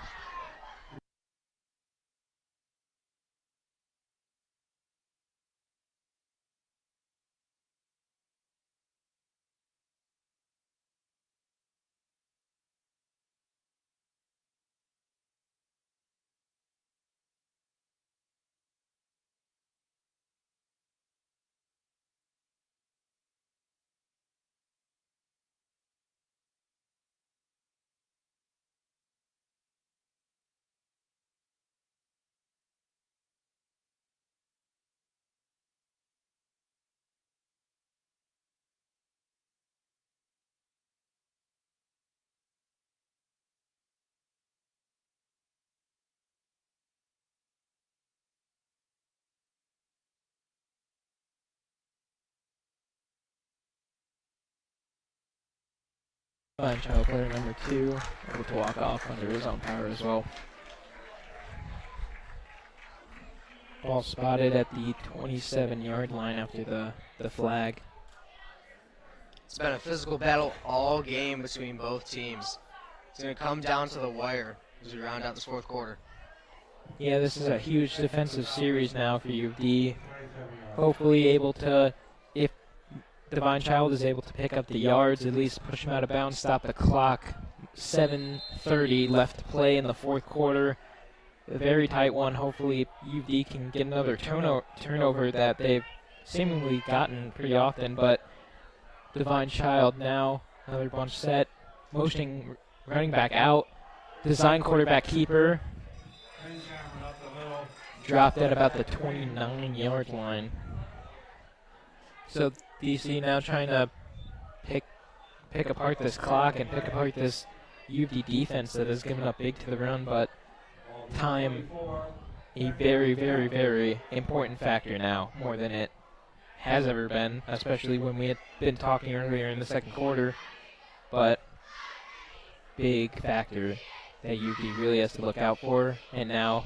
Fine child player number 2, able to walk off under his own power as well. Ball spotted at the 27-yard line after the flag. It's been a physical battle all game between both teams. It's going to come down to the wire as we round out this fourth quarter. Yeah, this is a huge defensive series now for U of D. Hopefully able to, if Divine Child is able to pick up the yards, at least push him out of bounds, stop the clock. 7:30 left to play in the fourth quarter. A very tight one. Hopefully U of D can get another turnover that they've seemingly gotten pretty often, but Divine Child now, another bunch set, motioning running back out. Design quarterback keeper. Dropped at about the 29-yard line. So DC now trying to pick apart this clock and pick apart this U of D defense that has given up big to the run, but time a very, very, very important factor now, more than it has ever been, especially when we had been talking earlier in the second quarter. But big factor that U of D really has to look out for, and now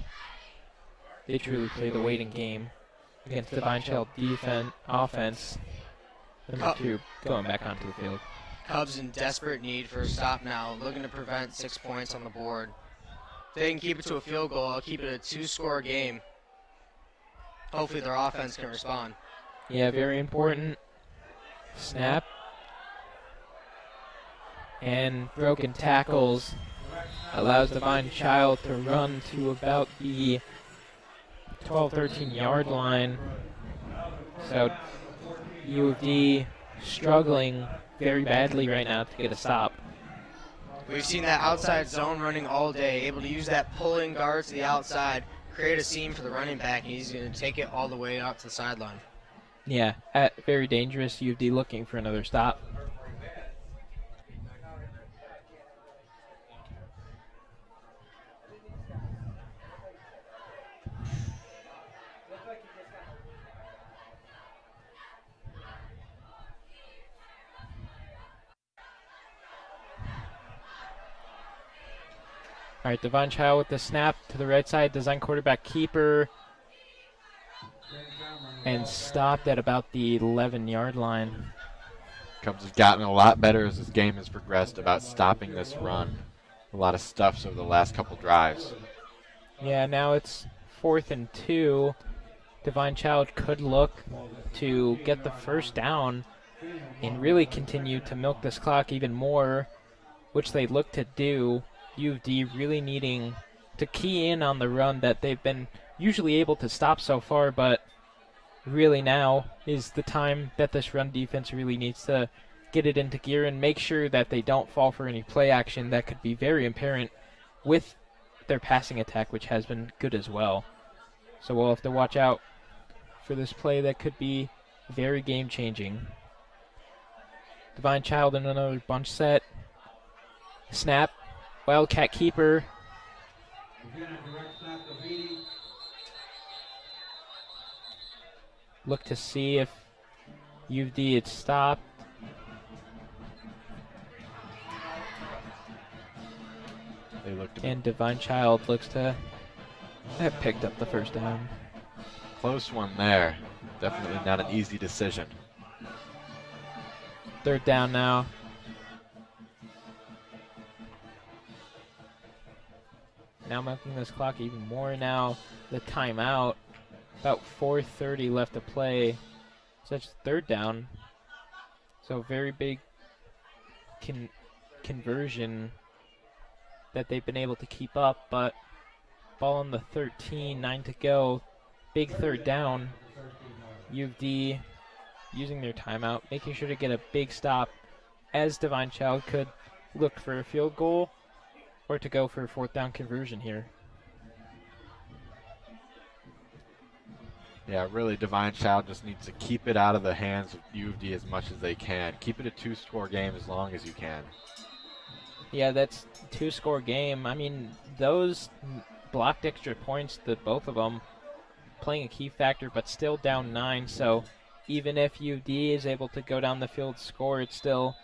they truly play the waiting game against Divine Child offense. Number 2 going back onto the field. Cubs in desperate need for a stop now, looking to prevent 6 points on the board. If they can keep it to a field goal, I'll keep it a 2-score game. Hopefully their offense can respond. Yeah, very important. Snap. And broken tackles allows Divine Child to run to about the 12-13 yard line. So U of D struggling very badly right now to get a stop. We've seen that outside zone running all day, able to use that pulling guard to the outside, create a seam for the running back, and he's going to take it all the way out to the sideline. Yeah, very dangerous. U of D looking for another stop. All right, Devon Child with the snap to the right side, design quarterback keeper, and stopped at about the 11-yard line. Cubs have gotten a lot better as this game has progressed about stopping this run. A lot of stuffs over the last couple drives. Yeah, now it's 4th and 2. Divine Child could look to get the first down and really continue to milk this clock even more, which they look to do. U of D really needing to key in on the run that they've been usually able to stop so far, but really now is the time that this run defense really needs to get it into gear and make sure that they don't fall for any play action that could be very apparent with their passing attack, which has been good as well. So we'll have to watch out for this play that could be very game-changing. Divine Child in another bunch set. Snap. Wildcat keeper. Again, a direct snap to Beatty. Look to see if U of D had stopped. They look to be And Divine Child looks to have picked up the first down. close one there. Definitely not an easy decision. 3rd down now. Now milking this clock even more now. The timeout. About 4:30 left to play. Such 3rd down. So very big conversion that they've been able to keep up, but ball on the 13, 9 to go. Big 3rd down. U of D using their timeout, making sure to get a big stop as Divine Child could look for a field goal or to go for a 4th down conversion here. Yeah, really, Divine Child just needs to keep it out of the hands of U of D as much as they can. Keep it a 2-score game as long as you can. Yeah, that's 2-score game. I mean, those blocked extra points, both of them playing a key factor, but still down 9. So even if U of D is able to go down the field, score it still,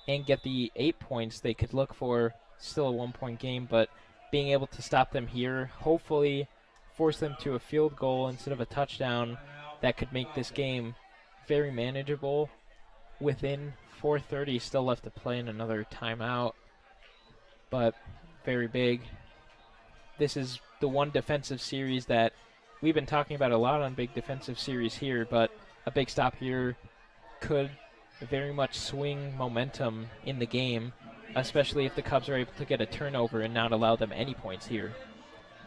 and get the 8 points they could look for, still a 1-point game. But being able to stop them here, hopefully force them to a field goal instead of a touchdown, that could make this game very manageable. Within 4:30 still left to play in another timeout, but very big. This is the one defensive series that we've been talking about a lot on big defensive series here, but a big stop here could very much swing momentum in the game, especially if the Cubs are able to get a turnover and not allow them any points here.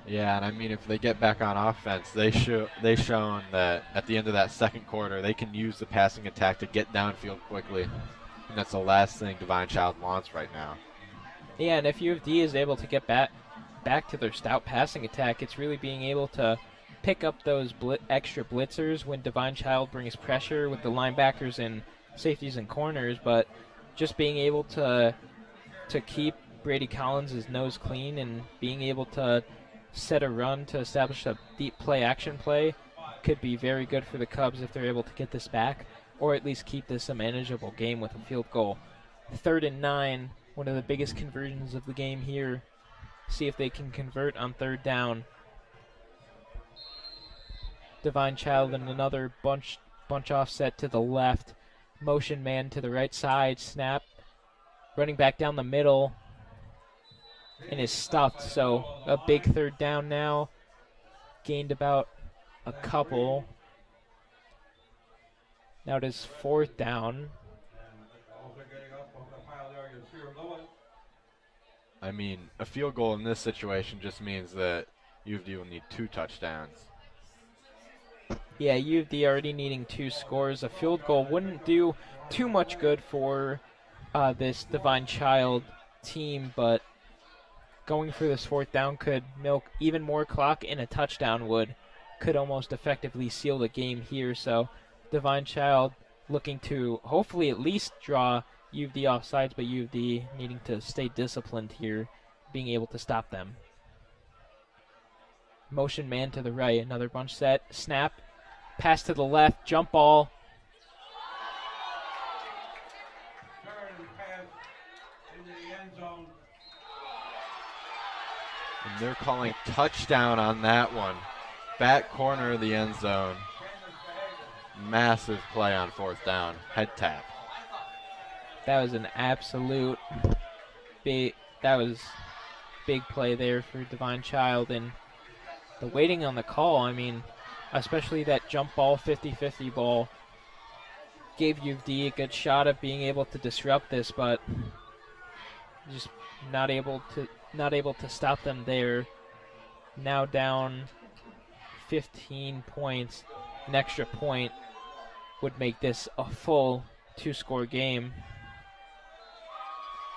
Yeah, and I mean, if they get back on offense, they've shown that at the end of that second quarter, they can use the passing attack to get downfield quickly, and that's the last thing Divine Child wants right now. Yeah, and if U of D is able to get back to their stout passing attack, it's really being able to pick up those extra blitzers when Divine Child brings pressure with the linebackers and safeties and corners, but just being able to keep Brady Collins' nose clean and being able to set a run to establish a deep play action play could be very good for the Cubs if they're able to get this back, or at least keep this a manageable game with a field goal. 3rd and 9, one of the biggest conversions of the game here. See if they can convert on 3rd down. Divine Child and another bunch offset to the left. Motion man to the right side. Snap. Running back down the middle. And is stuffed. So a big 3rd down now. Gained about a couple. Now it is 4th down. I mean, a field goal in this situation just means that U of D will need 2 touchdowns. Yeah, U of D already needing 2 scores. A field goal wouldn't do too much good for this Divine Child team, but going for this 4th down could milk even more clock, and a touchdown could almost effectively seal the game here. So Divine Child looking to hopefully at least draw U of D off sides, but U of D needing to stay disciplined here, being able to stop them. Motion man to the right, another bunch set, snap, pass to the left, jump ball. Turn and pass into the end zone. And they're calling touchdown on that one. Back corner of the end zone. Massive play on 4th down. Head tap. That was an absolute big play there for Divine Child, and the waiting on the call, I mean, especially that jump ball 50-50 ball gave U of D a good shot at being able to disrupt this, but just not able to stop them there. Now down 15 points. An extra point would make this a full 2-score game,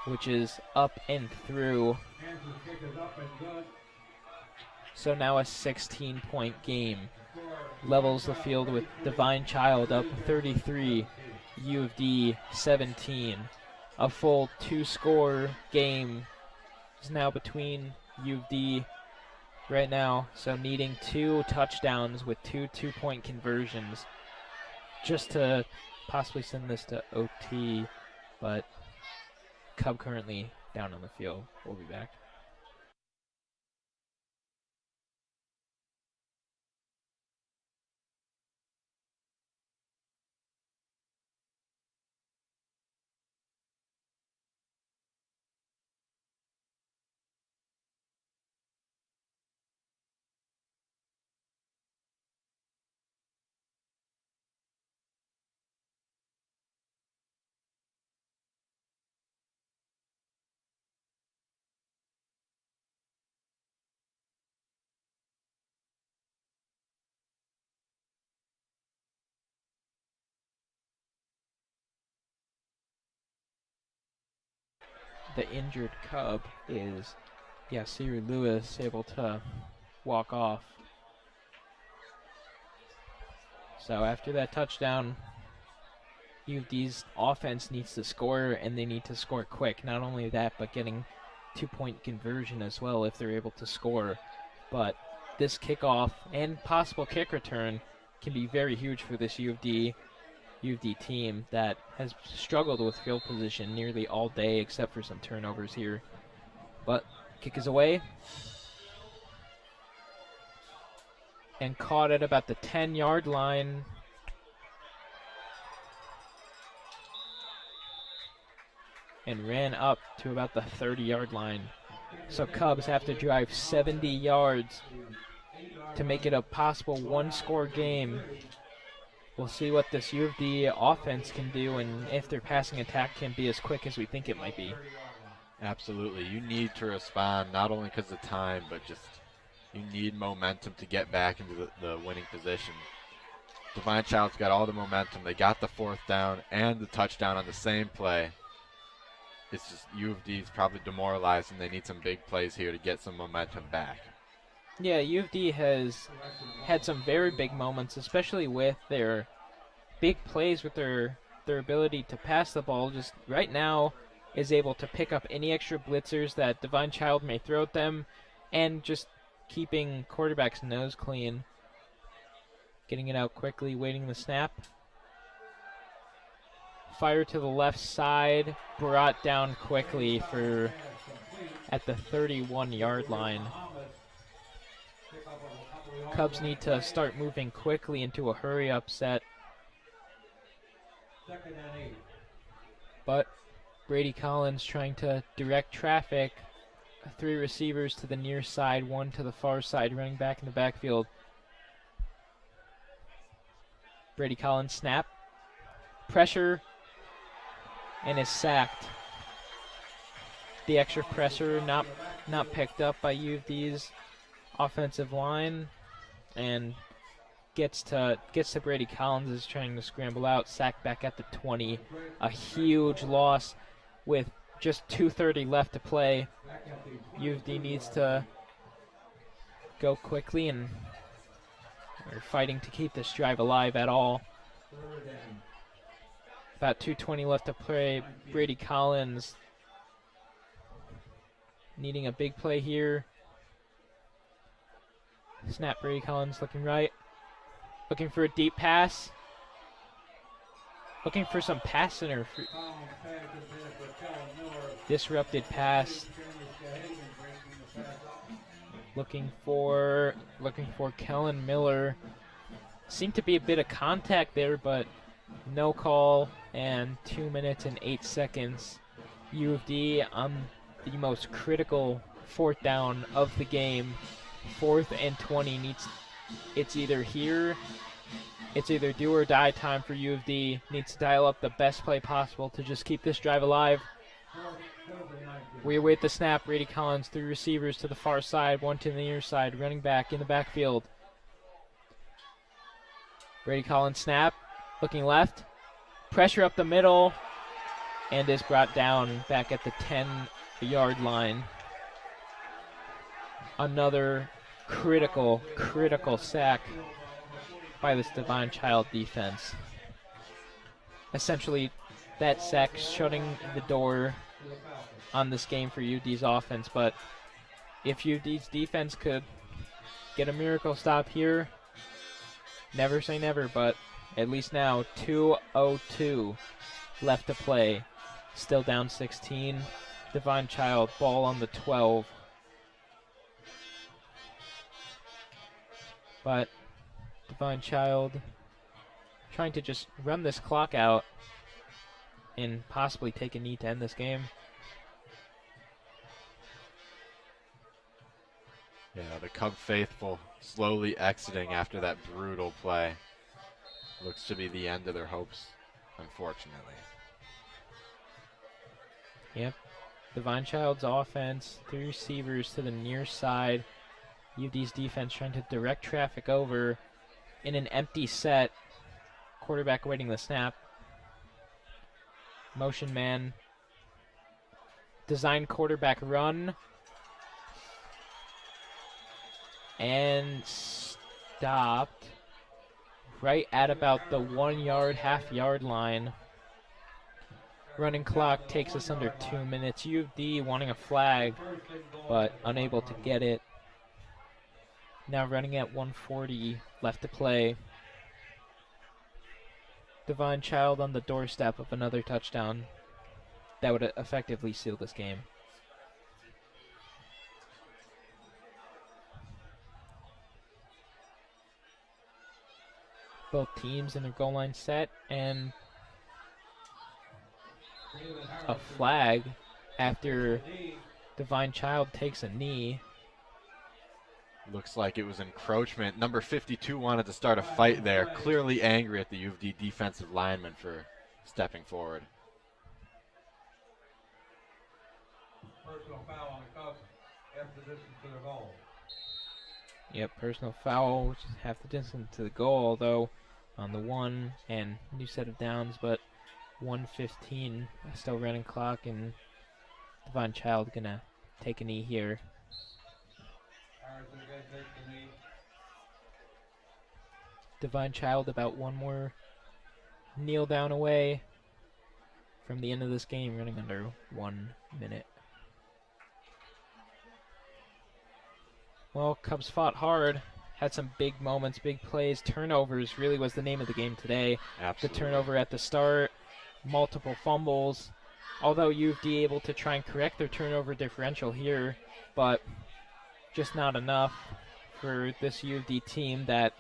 which is up and through. So now a 16-point game. Levels the field with Divine Child up 33, U of D 17. A full 2-score game is now between U of D right now, so needing 2 touchdowns with 2 2-point conversions just to possibly send this to OT, but Cub currently down on the field. We'll be back. The injured Cub is Yasir Lewis, able to walk off. So after that touchdown, U of D's offense needs to score, and they need to score quick. Not only that, but getting 2-point conversion as well if they're able to score. But this kickoff and possible kick return can be very huge for this U of D team that has struggled with field position nearly all day except for some turnovers here. But kick is away and caught at about the 10-yard line. And ran up to about the 30-yard line. So Cubs have to drive 70 yards to make it a possible 1-score game. We'll see what this U of D offense can do and if their passing attack can be as quick as we think it might be. Absolutely. You need to respond, not only because of time, but just you need momentum to get back into the winning position. Divine Child's got all the momentum. They got the 4th down and the touchdown on the same play. It's just U of D's probably demoralized, and they need some big plays here to get some momentum back. Yeah, U of D has had some very big moments, especially with their big plays with their ability to pass the ball. Just right now is able to pick up any extra blitzers that Divine Child may throw at them and just keeping quarterback's nose clean. Getting it out quickly, waiting the snap. Fire to the left side, brought down quickly for at the 31-yard line. Cubs need to start moving quickly into a hurry-up set. But Brady Collins trying to direct traffic. 3 receivers to the near side, 1 to the far side, running back in the backfield. Brady Collins snap. Pressure. And is sacked. The extra pressure not picked up by U of D's offensive line, and gets to Brady Collins, is trying to scramble out, sacked back at the 20. A huge loss with just 2:30 left to play. U of D needs to go quickly, and they're fighting to keep this drive alive at all. About 2:20 left to play. Brady Collins needing a big play here. Snap. Brady Collins looking right. Looking for a deep pass. Looking for some pass disrupted pass. Looking for Kellen Miller. Seemed to be a bit of contact there, but no call. And 2 minutes and 8 seconds. U of D on the most critical 4th down of the game. 4th and 20 it's either here. It's either do or die time for U of D. Needs to dial up the best play possible to just keep this drive alive. We await the snap. Brady Collins, 3 receivers to the far side, 1 to the near side, running back in the backfield. Brady Collins snap, looking left, pressure up the middle, and is brought down back at the 10-yard line. Another critical sack by this Divine Child defense. Essentially, that sack shutting the door on this game for UD's offense, but if UD's defense could get a miracle stop here, never say never, but at least now 2:02 left to play. Still down 16. Divine Child, ball on the 12. But Divine Child trying to just run this clock out and possibly take a knee to end this game. Yeah, the Cub faithful slowly exiting after that brutal play. Looks to be the end of their hopes, unfortunately. Yep. Divine Child's offense, 3 receivers to the near side. UD's defense trying to direct traffic over in an empty set. Quarterback awaiting the snap. Motion man. Design quarterback run. And stopped right at about the 1 yard, half-yard line. Running clock takes us under 2 minutes. U of D wanting a flag, but unable to get it. Now running at 1:40 left to play. Divine Child on the doorstep of another touchdown that would effectively seal this game. Both teams in their goal line set, and a flag after Divine Child takes a knee. Looks like it was encroachment. Number 52 wanted to start a fight there, clearly angry at the U of D defensive lineman for stepping forward. Personal foul on the Cubs, half the distance to their goal. Yep, personal foul, which is half the distance to the goal, although on the 1 and new set of downs, but 1:15 still running clock, and Divine Child gonna take a knee here. Divine Child about one more kneel down away from the end of this game, running under 1 minute. Well, Cubs fought hard, had some big moments, big plays. Turnovers really was the name of the game today. Absolutely. The turnover at the start, multiple fumbles. Although U of D able to try and correct their turnover differential here, but just not enough for this U of D team that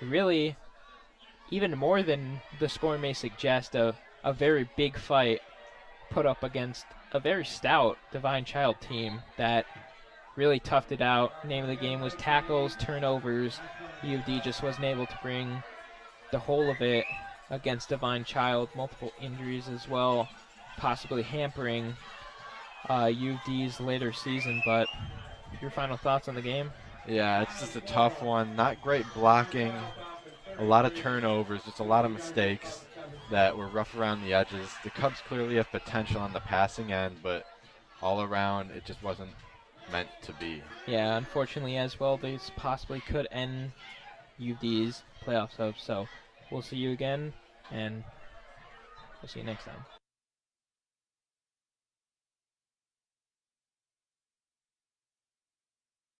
really, even more than the score may suggest, a very big fight put up against a very stout Divine Child team that really toughed it out. Name of the game was tackles, turnovers. U of D just wasn't able to bring the whole of it against Divine Child. Multiple injuries as well, possibly hampering U of D's later season. But your final thoughts on the game? Yeah, it's just a tough one. Not great blocking, a lot of turnovers, just a lot of mistakes that were rough around the edges. The Cubs clearly have potential on the passing end, but all around it just wasn't meant to be. Yeah, unfortunately as well, these possibly could end U of D's playoff hopes. So we'll see you again, and we'll see you next time.